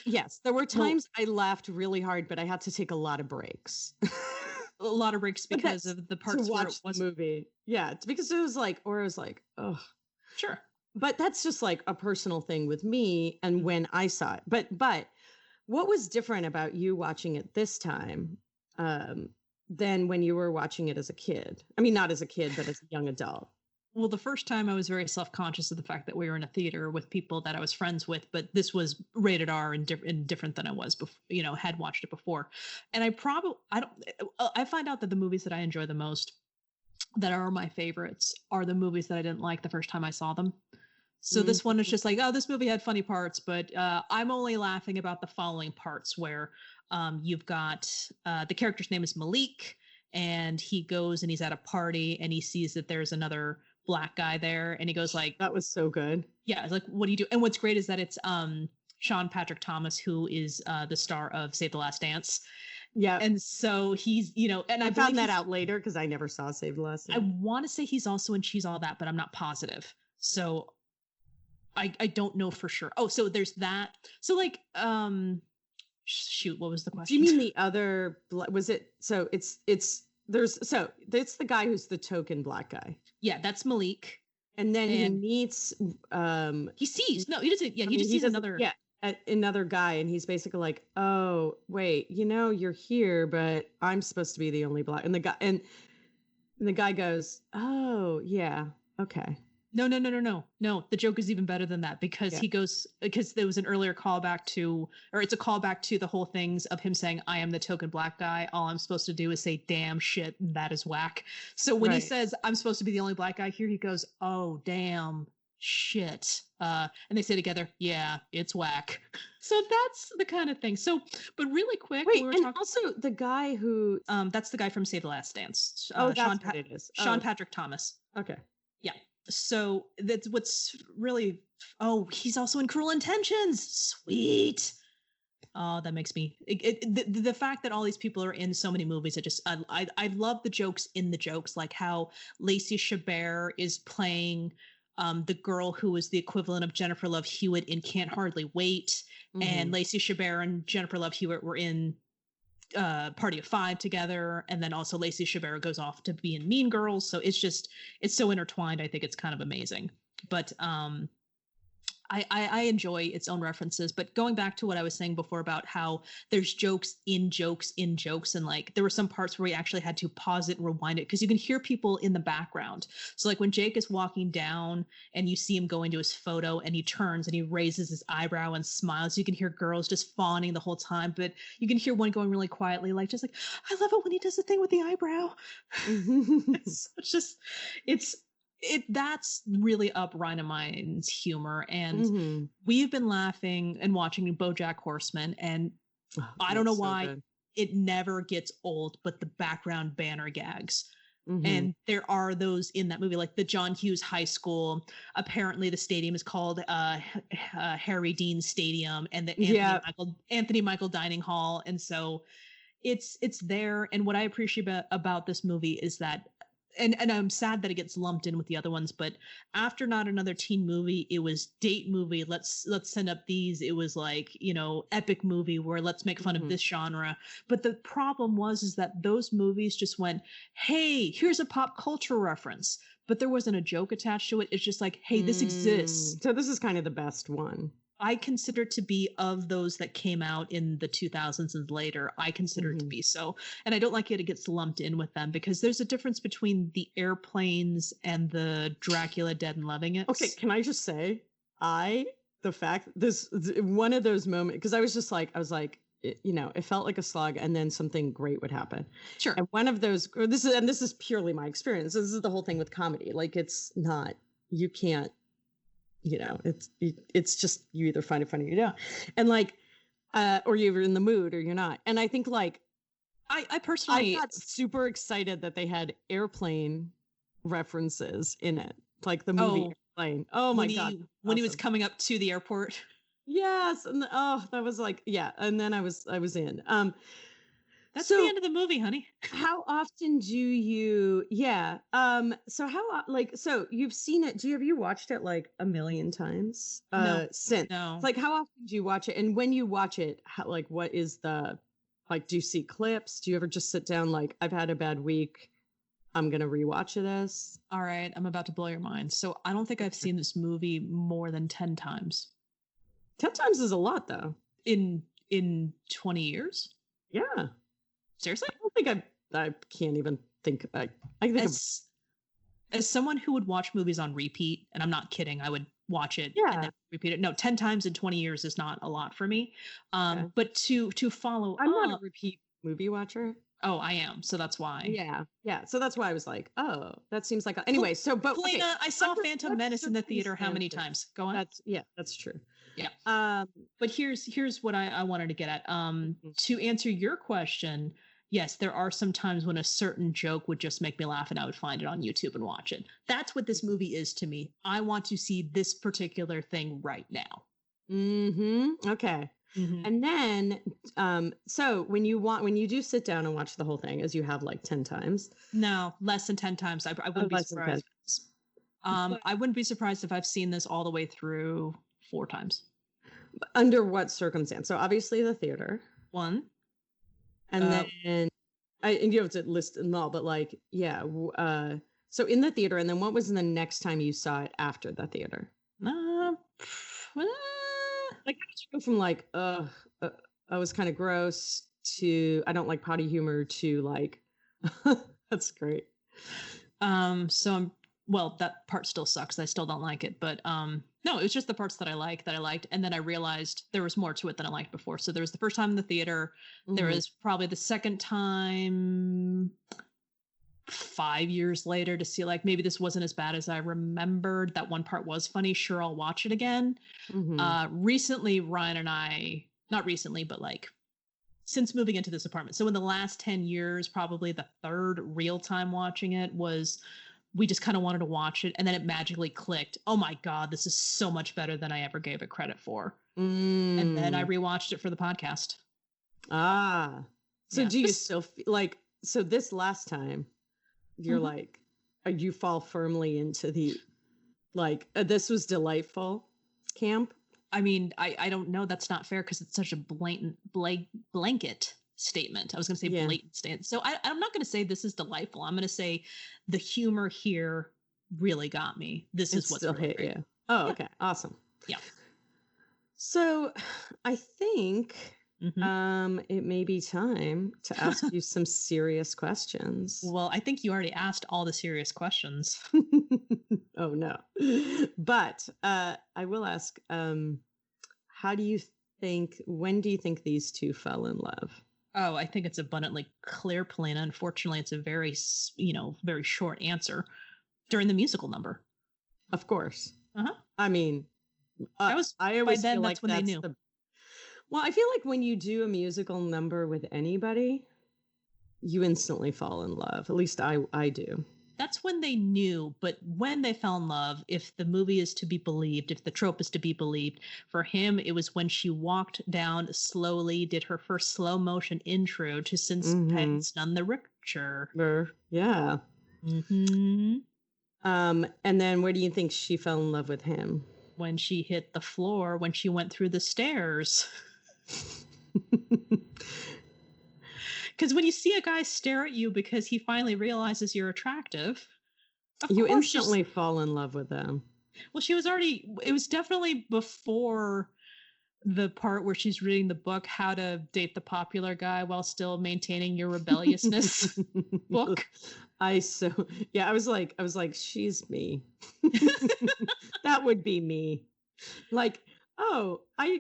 yes, there were times I laughed really hard, but I had to take a lot of breaks. A lot of breaks because of the parts where it was the movie. Yeah, it's because it was like, oh, sure. But that's just like a personal thing with me and when I saw it. But what was different about you watching it this time than when you were watching it as a kid? I mean, not as a kid, but as a young adult. Well, the first time I was very self-conscious of the fact that we were in a theater with people that I was friends with, but this was rated R and different than I was before, had watched it before. And I find out that the movies that I enjoy the most, that are my favorites, are the movies that I didn't like the first time I saw them. So this one is just like, oh, this movie had funny parts, but I'm only laughing about the following parts where you've got the character's name is Malik, and he goes and he's at a party and he sees that there's another black guy there, and he goes like, that was so good. Yeah, it's like, what do you do? And what's great is that it's Sean Patrick Thomas, who is the star of Save the Last Dance. Yeah. And so he's, and I found that out later because I never saw Save the Last Dance. I want to say he's also in She's All That, but I'm not positive. So I don't know for sure. Oh, so there's that. So like, shoot, what was the question? Do you mean the other, was it, so it's the guy who's the token black guy. Yeah, that's Malik. And then he meets, he sees another guy, and he's basically like, oh wait, you're here, but I'm supposed to be the only black. And the guy goes, oh yeah, okay. No. The joke is even better than that, because because there was an earlier callback to, or it's a callback to the whole things of him saying, I am the token black guy. All I'm supposed to do is say, damn shit. That is whack. So when he says, I'm supposed to be the only black guy here, he goes, oh, damn shit. And they say together, yeah, it's whack. So that's the kind of thing. So, but really quick. Wait, also the guy who, that's the guy from Save the Last Dance. That's what it is. Sean Patrick Thomas. Okay. Yeah. So that's what's really. Oh, he's also in Cruel Intentions. Sweet. Oh, that makes me the fact that all these people are in so many movies. I love the jokes in the jokes, like how Lacey Chabert is playing the girl who is the equivalent of Jennifer Love Hewitt in Can't Hardly Wait, and Lacey Chabert and Jennifer Love Hewitt were in Party of Five together, and then also Lacey Chabert goes off to be in Mean Girls. So it's so intertwined. I think it's kind of amazing. But I enjoy its own references, but going back to what I was saying before about how there's jokes in jokes in jokes, and like there were some parts where we actually had to pause it and rewind it because you can hear people in the background. So like when Jake is walking down and you see him go into his photo and he turns and he raises his eyebrow and smiles, you can hear girls just fawning the whole time, but you can hear one going really quietly, like just like, I love it when he does the thing with the eyebrow. That's really up Ryan and mine's humor, and we've been laughing and watching BoJack Horseman, and I don't know why it never gets old, but the background banner gags. And there are those in that movie, like the John Hughes High School. Apparently, the stadium is called Harry Dean Stadium, and the Anthony Michael Dining Hall, and so it's there. And what I appreciate about this movie is that. And I'm sad that it gets lumped in with the other ones, but after Not Another Teen Movie, it was date movie. Let's send up these. It was like, epic movie where let's make fun of this genre. But the problem is that those movies just went, hey, here's a pop culture reference, but there wasn't a joke attached to it. It's just like, hey, this exists. So this is kind of the best one. I consider it to be, of those that came out in the 2000s and later, I consider it to be so. And I don't like it gets lumped in with them because there's a difference between the Airplanes and the Dracula Dead and Loving It. Okay, can I just say, this one of those moments, because I was like, it felt like a slog and then something great would happen. Sure. And one of those, this is purely my experience. This is the whole thing with comedy. Like, it's not, you can't, it's just, you either find it funny or you don't. And like, or you're in the mood or you're not. And I think like, I personally I got super excited that they had airplane references in it. Like the movie Airplane. Oh my God. When awesome. he was coming up to the airport. Yes. And that was like, yeah. And then I was in, That's the end of the movie, honey. How often do you? Yeah. So you've seen it? Have you watched it like a million times? No. Since. No. Like, how often do you watch it? And when you watch it, what is the, like, do you see clips? Do you ever just sit down like, I've had a bad week, I'm gonna rewatch this? All right, I'm about to blow your mind. So I don't think I've seen this movie more than 10 times. 10 times is a lot, though. In 20 years? Yeah. Seriously? I don't think I can't even think. I think as someone who would watch movies on repeat, and I'm not kidding, I would watch it and then repeat it. No, 10 times in 20 years is not a lot for me. Okay. But to follow I'm not a repeat movie watcher. Oh, I am. So that's why. Yeah. So that's why I was like, oh, that seems like anyway. Polina, okay. I saw Phantom Menace in the theater how many times? Go on. That's true. Yeah. But here's what I wanted to get at. To answer your question, yes, there are some times when a certain joke would just make me laugh and I would find it on YouTube and watch it. That's what this movie is to me. I want to see this particular thing right now. Okay. And then, so when you do sit down and watch the whole thing, as you have like 10 times. No, less than 10 times. I wouldn't be surprised. I wouldn't be surprised if I've seen this all the way through 4 times. Under what circumstance? So obviously the theater. 1. And then, and you have to list them all, but like, yeah. So in the theater, and then what was the next time you saw it after the theater? Like, how did you go from like, I was kind of gross to I don't like potty humor to like, that's great. Well, that part still sucks. I still don't like it, but no, it was just the parts that I liked, and then I realized there was more to it than I liked before. So there was the first time in the theater. There was probably the second time 5 years later to see like maybe this wasn't as bad as I remembered. That one part was funny. Sure, I'll watch it again. Recently, Ryan and I, not recently, but like since moving into this apartment. So in the last 10 years, probably the third real time watching it was we just kind of wanted to watch it, and then it magically clicked. Oh my God, this is so much better than I ever gave it credit for. And then I rewatched it for the podcast. So do you still like, so this last time you're like, you fall firmly into the, like, this was delightful camp? I mean, I don't know. That's not fair because it's such a blatant blanket statement. I was going to say blatant statement. So I'm not going to say this is delightful. I'm going to say the humor here really got me. This is what's really hit great. You. Oh, okay. Awesome. Yeah. So I think it may be time to ask you some serious questions. Well, I think you already asked all the serious questions. Oh, no. But I will ask, when do you think these two fell in love? Oh, I think it's abundantly clear, Polina. Unfortunately, it's a very, very short answer during the musical number. Of course. Uh-huh. I mean, I always feel like when they knew. Well, I feel like when you do a musical number with anybody, you instantly fall in love. At least I do. That's when they knew, but when they fell in love, if the movie is to be believed, if the trope is to be believed, for him, it was when she walked down slowly, did her first slow motion intro to Since Pence None the Richer. Yeah. And then where do you think she fell in love with him? When she hit the floor, when she went through the stairs. Because when you see a guy stare at you because he finally realizes you're attractive, you instantly fall in love with them. Well, it was definitely before the part where she's reading the book, How to Date the Popular Guy While Still Maintaining Your Rebelliousness book. I was like, she's me. That would be me. Like, oh, I'm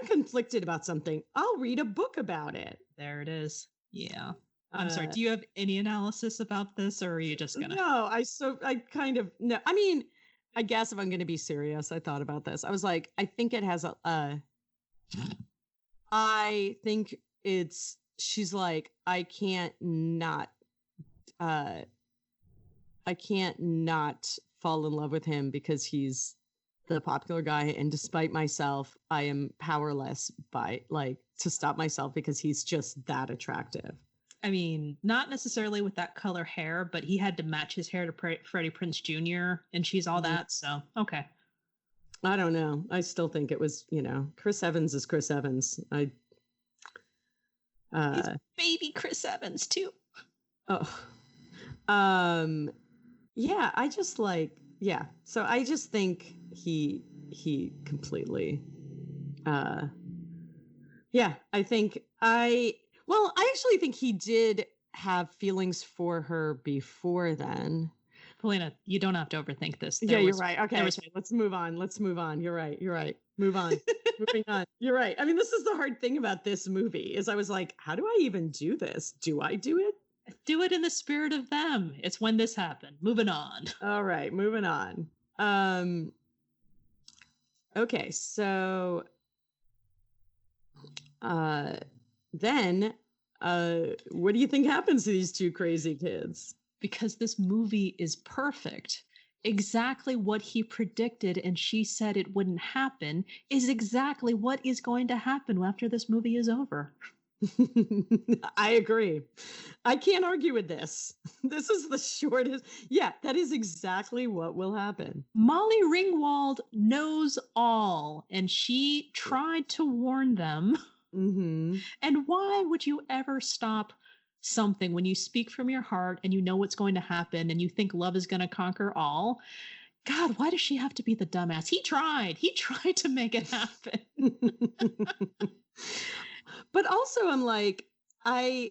conflicted about something. I'll read a book about it. There it is. Yeah. I'm sorry. Do you have any analysis about this, or are you just gonna? No, no. I mean, I guess if I'm going to be serious, I thought about this. I was like, I think it has I think she's like, I can't not fall in love with him because he's the popular guy, and despite myself, I am powerless to stop myself because he's just that attractive. I mean, not necessarily with that color hair, but he had to match his hair to Freddie Prinze Jr. and she's all that. So, okay. I don't know. I still think it was, Chris Evans is Chris Evans. He's baby Chris Evans too. Oh, yeah. So I just think he completely, I actually think he did have feelings for her before then. Polina, you don't have to overthink this. You're right. Okay. Let's move on. You're right. Move on. Moving on. You're right. I mean, this is the hard thing about this movie is I was like, how do I even do this? Do I do it? Do it in the spirit of them. It's when this happened. Moving on. All right. Moving on. Okay. So, then, what do you think happens to these two crazy kids? Because this movie is perfect. Exactly what he predicted and she said it wouldn't happen is exactly what is going to happen after this movie is over. I agree. I can't argue with this. This is the shortest. Yeah, that is exactly what will happen. Molly Ringwald knows all, and she tried to warn them. Mm-hmm. And why would you ever stop something when you speak from your heart and you know what's going to happen and you think love is going to conquer all? God, why does she have to be the dumbass? He tried to make it happen. But also I'm like, when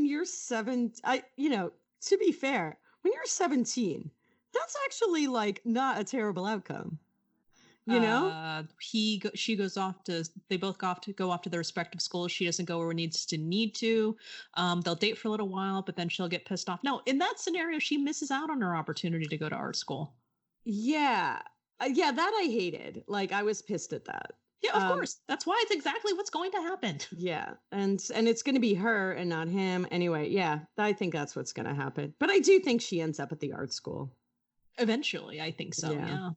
you're to be fair, when you're 17, that's actually like not a terrible outcome. She goes off to, they both go off to their respective schools. She doesn't go where need to. They'll date for a little while, but then she'll get pissed off. No, in that scenario, she misses out on her opportunity to go to art school. Yeah. That I hated. Like, I was pissed at that. Yeah, of course. That's why it's exactly what's going to happen. Yeah. And it's going to be her and not him. Anyway, yeah, I think that's what's going to happen. But I do think she ends up at the art school. Eventually, I think so. Yeah.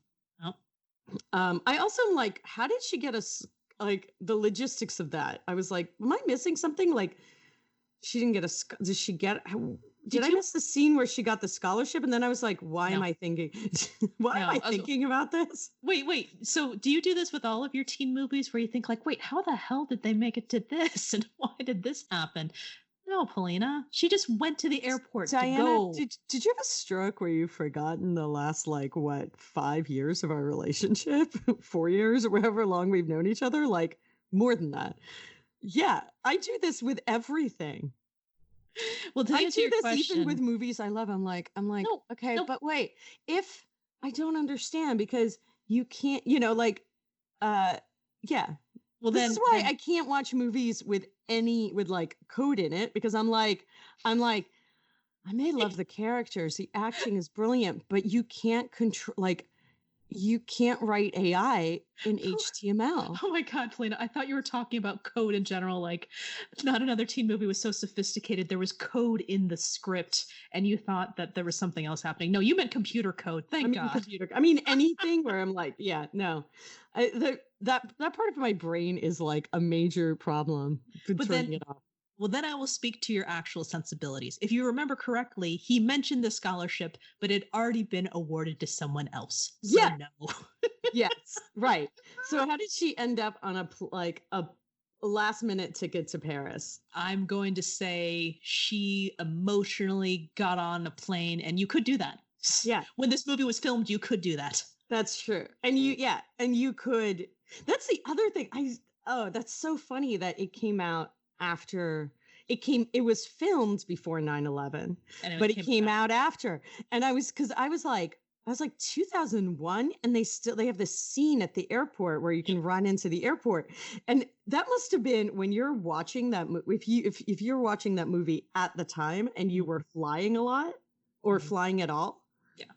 I also am like, how did she get us, like, the logistics of that? I was like, am I missing something? Like, she didn't get did she get, did I miss the scene where she got the scholarship? And then I was like, why am I thinking, am I thinking about this? Wait. So do you do this with all of your teen movies where you think like, wait, how the hell did they make it to this? And why did this happen? No, Polina. She just went to the airport to go. Did you have a stroke where you've forgotten the last, 5 years of our relationship? 4 years or however long we've known each other? Like, more than that. Yeah, I do this with everything. Well, I do this even with movies I love. I'm like, no, okay, but wait, if I don't understand because you can't, yeah. Well, this is why I can't watch movies with code in it, because I'm like, I may love the characters, the acting is brilliant, but you can't control, you can't write AI in HTML. Oh my God, Polina, I thought you were talking about code in general. Like, not another teen movie was so sophisticated. There was code in the script, and you thought that there was something else happening. No, you meant computer code. Thank God. Anything where I'm like, yeah, no. That part of my brain is like a major problem for turning it off. Well, then I will speak to your actual sensibilities. If you remember correctly, he mentioned the scholarship, but it had already been awarded to someone else. So yeah. No. Yes, right. So how did she end up on a last minute ticket to Paris? I'm going to say she emotionally got on a plane, and you could do that. Yeah. When this movie was filmed, you could do that. That's true. And you could. That's the other thing. That's so funny that it came out after it was filmed before 9/11, but it came out after. And I was like 2001, and they have this scene at the airport where you can run into the airport. And that must have been when you're watching that if you're watching that movie at the time and you were flying a lot or flying at all. Yeah.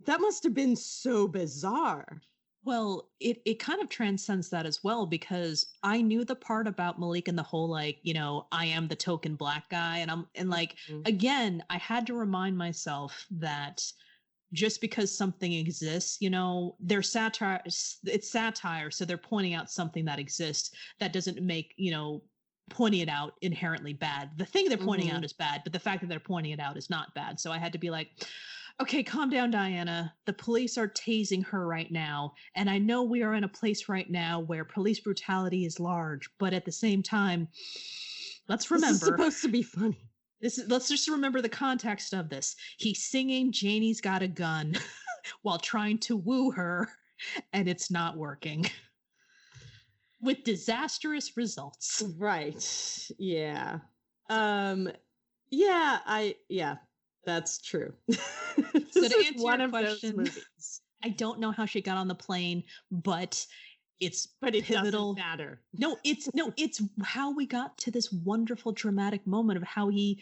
That must have been so bizarre. Well, it kind of transcends that as well, because I knew the part about Malik and the whole, I am the token black guy. And again, I had to remind myself that just because something exists, they're satire, it's satire. So they're pointing out something that exists. That doesn't make, pointing it out inherently bad. The thing they're pointing out is bad, but the fact that they're pointing it out is not bad. So I had to be like, okay, calm down, Diana. The police are tasing her right now. And I know we are in a place right now where police brutality is large, but at the same time, let's remember. This is supposed to be funny. Let's just remember the context of this. He's singing Janey's Got a Gun while trying to woo her, and it's not working. With disastrous results. Right. Yeah. That's true. So to answer your question, I don't know how she got on the plane, but it pivotal. Doesn't matter. No, it's how we got to this wonderful dramatic moment of how he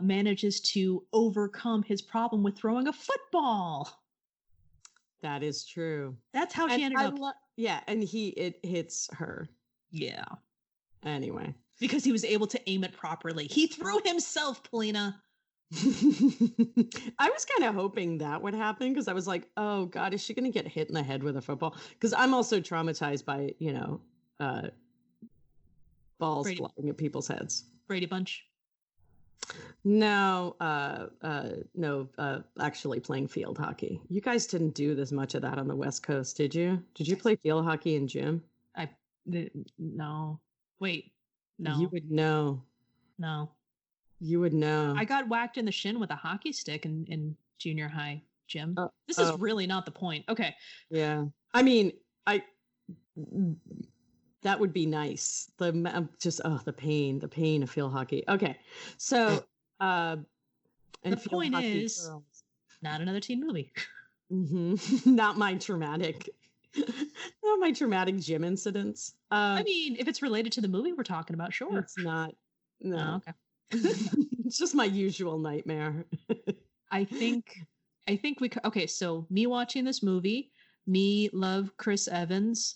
manages to overcome his problem with throwing a football. That is true. That's how she ended up. And it hits her. Yeah. Anyway, because he was able to aim it properly. He threw himself, Polina. I was kind of hoping that would happen, because I was like, oh God, is she going to get hit in the head with a football? Because I'm also traumatized by, balls flying at people's heads. Brady Bunch? No, actually playing field hockey. You guys didn't do this much of that on the West Coast, did you? Did you play field hockey in gym? No. Wait, no. You would know. No. You would know. I got whacked in the shin with a hockey stick in junior high gym. This is really not the point. Okay. Yeah. I mean, that would be nice. The pain of field hockey. Okay. So, and the point is, not another teen movie. Mm-hmm. Not my traumatic gym incidents. I mean, if it's related to the movie we're talking about, sure. It's not. No. Oh, okay. It's just my usual nightmare. I think we okay, so me watching this movie, me love Chris Evans.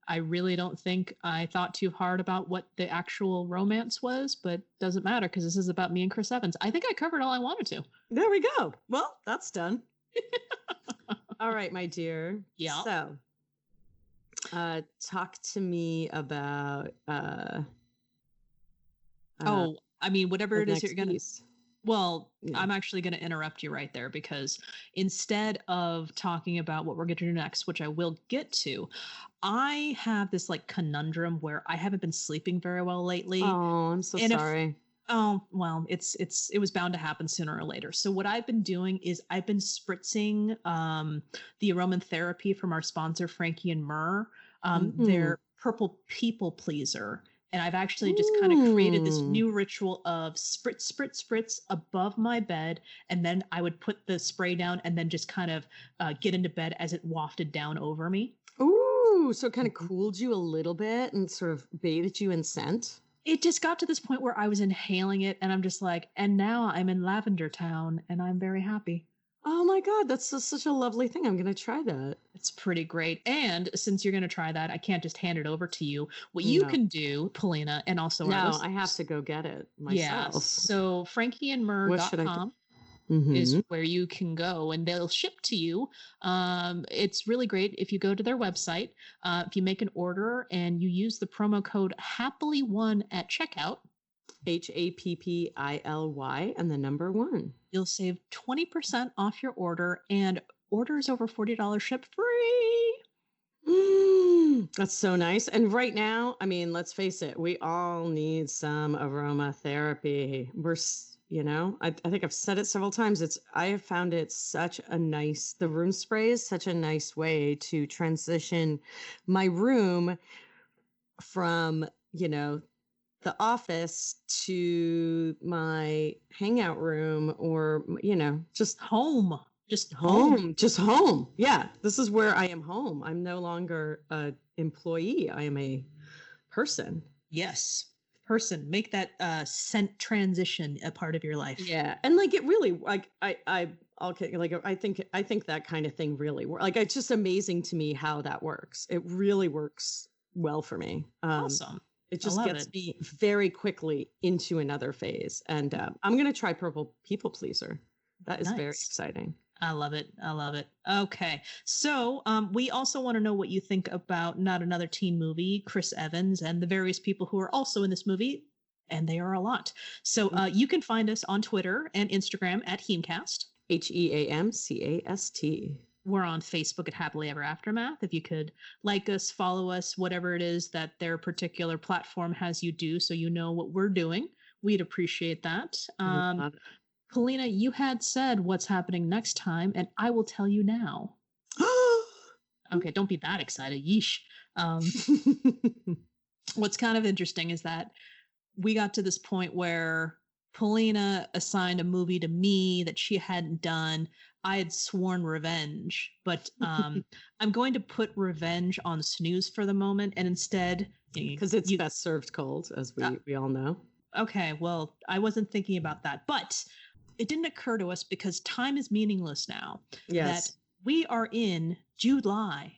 I really don't think I thought too hard about what the actual romance was, but doesn't matter because this is about me and Chris Evans. I think I covered all I wanted to. There we go. Well, that's done. All right, my dear. Yeah. So, talk to me about whatever it is you're gonna. Piece. Well, Yeah. I'm actually going to interrupt you right there because instead of talking about what we're going to do next, which I will get to, I have this like conundrum where I haven't been sleeping very well lately. Oh, I'm so sorry. It was bound to happen sooner or later. So what I've been doing is I've been spritzing the aromatherapy from our sponsor, Frankie and Myrrh, their purple people pleaser. And I've actually just kind of created this new ritual of spritz, spritz, spritz above my bed. And then I would put the spray down and then just kind of get into bed as it wafted down over me. Ooh, so it kind of cooled you a little bit and sort of bathed you in scent? It just got to this point where I was inhaling it and I'm just like, and now I'm in Lavender Town and I'm very happy. Oh my God, that's such a lovely thing. I'm going to try that. It's pretty great. And since you're going to try that, I can't just hand it over to you. What you can do, Polina, and also I have to go get it myself. Yeah. So frankieandmyrrh.com is where you can go and they'll ship to you. It's really great if you go to their website. If you make an order and you use the promo code happily1 at checkout, HAPPILY and the number 1. You'll save 20% off your order, and orders over $40 ship free. That's so nice. And right now, I mean, let's face it, we all need some aromatherapy. I think I've said it several times. I have found it the room spray is such a nice way to transition my room from, the office to my hangout room or, just home. Just home. Yeah. This is where I am home. I'm no longer an employee. I am a person. Yes. Person. Make that scent transition a part of your life. Yeah. And like, it really, like, I think that kind of thing really works. Like, it's just amazing to me how that works. It really works well for me. Awesome. It just gets me very quickly into another phase. And I'm going to try Purple People Pleaser. That is very exciting. I love it. Okay. So we also want to know what you think about Not Another Teen Movie, Chris Evans, and the various people who are also in this movie. And they are a lot. So you can find us on Twitter and Instagram at HEAMCast. HEAMCAST. We're on Facebook at Happily Ever Aftermath. If you could like us, follow us, whatever it is that their particular platform has you do so you know what we're doing, we'd appreciate that. Polina, you had said what's happening next time, and I will tell you now. Okay, don't be that excited. Yeesh. What's kind of interesting is that we got to this point where Polina assigned a movie to me that she hadn't done. I had sworn revenge, but I'm going to put revenge on snooze for the moment, and instead, because it's best served cold, as we all know. Okay, well, I wasn't thinking about that, but it didn't occur to us because time is meaningless now. Yes, that we are in July,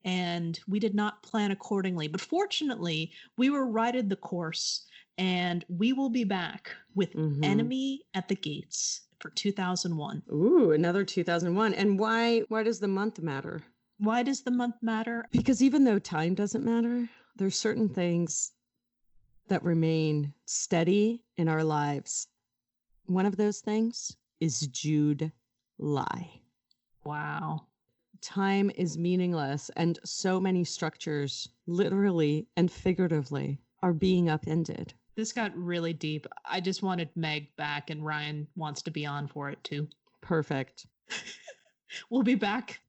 and we did not plan accordingly. But fortunately, we were righted the course, and we will be back with Enemy at the Gates for 2001. Ooh, another 2001. And why does the month matter? Why does the month matter? Because even though time doesn't matter, there's certain things that remain steady in our lives. One of those things is July. Wow. Time is meaningless, and so many structures, literally and figuratively, are being upended. This got really deep. I just wanted Meg back, and Ryan wants to be on for it too. Perfect. We'll be back.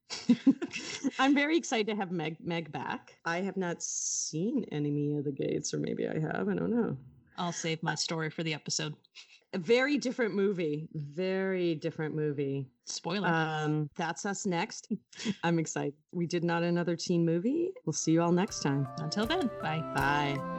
I'm very excited to have Meg back. I have not seen Enemy of the Gates, or maybe I have. I don't know. I'll save my story for the episode. A very different movie. Very different movie. Spoiler. That's us next. I'm excited. We did Not Another Teen Movie. We'll see you all next time. Until then, bye. Bye.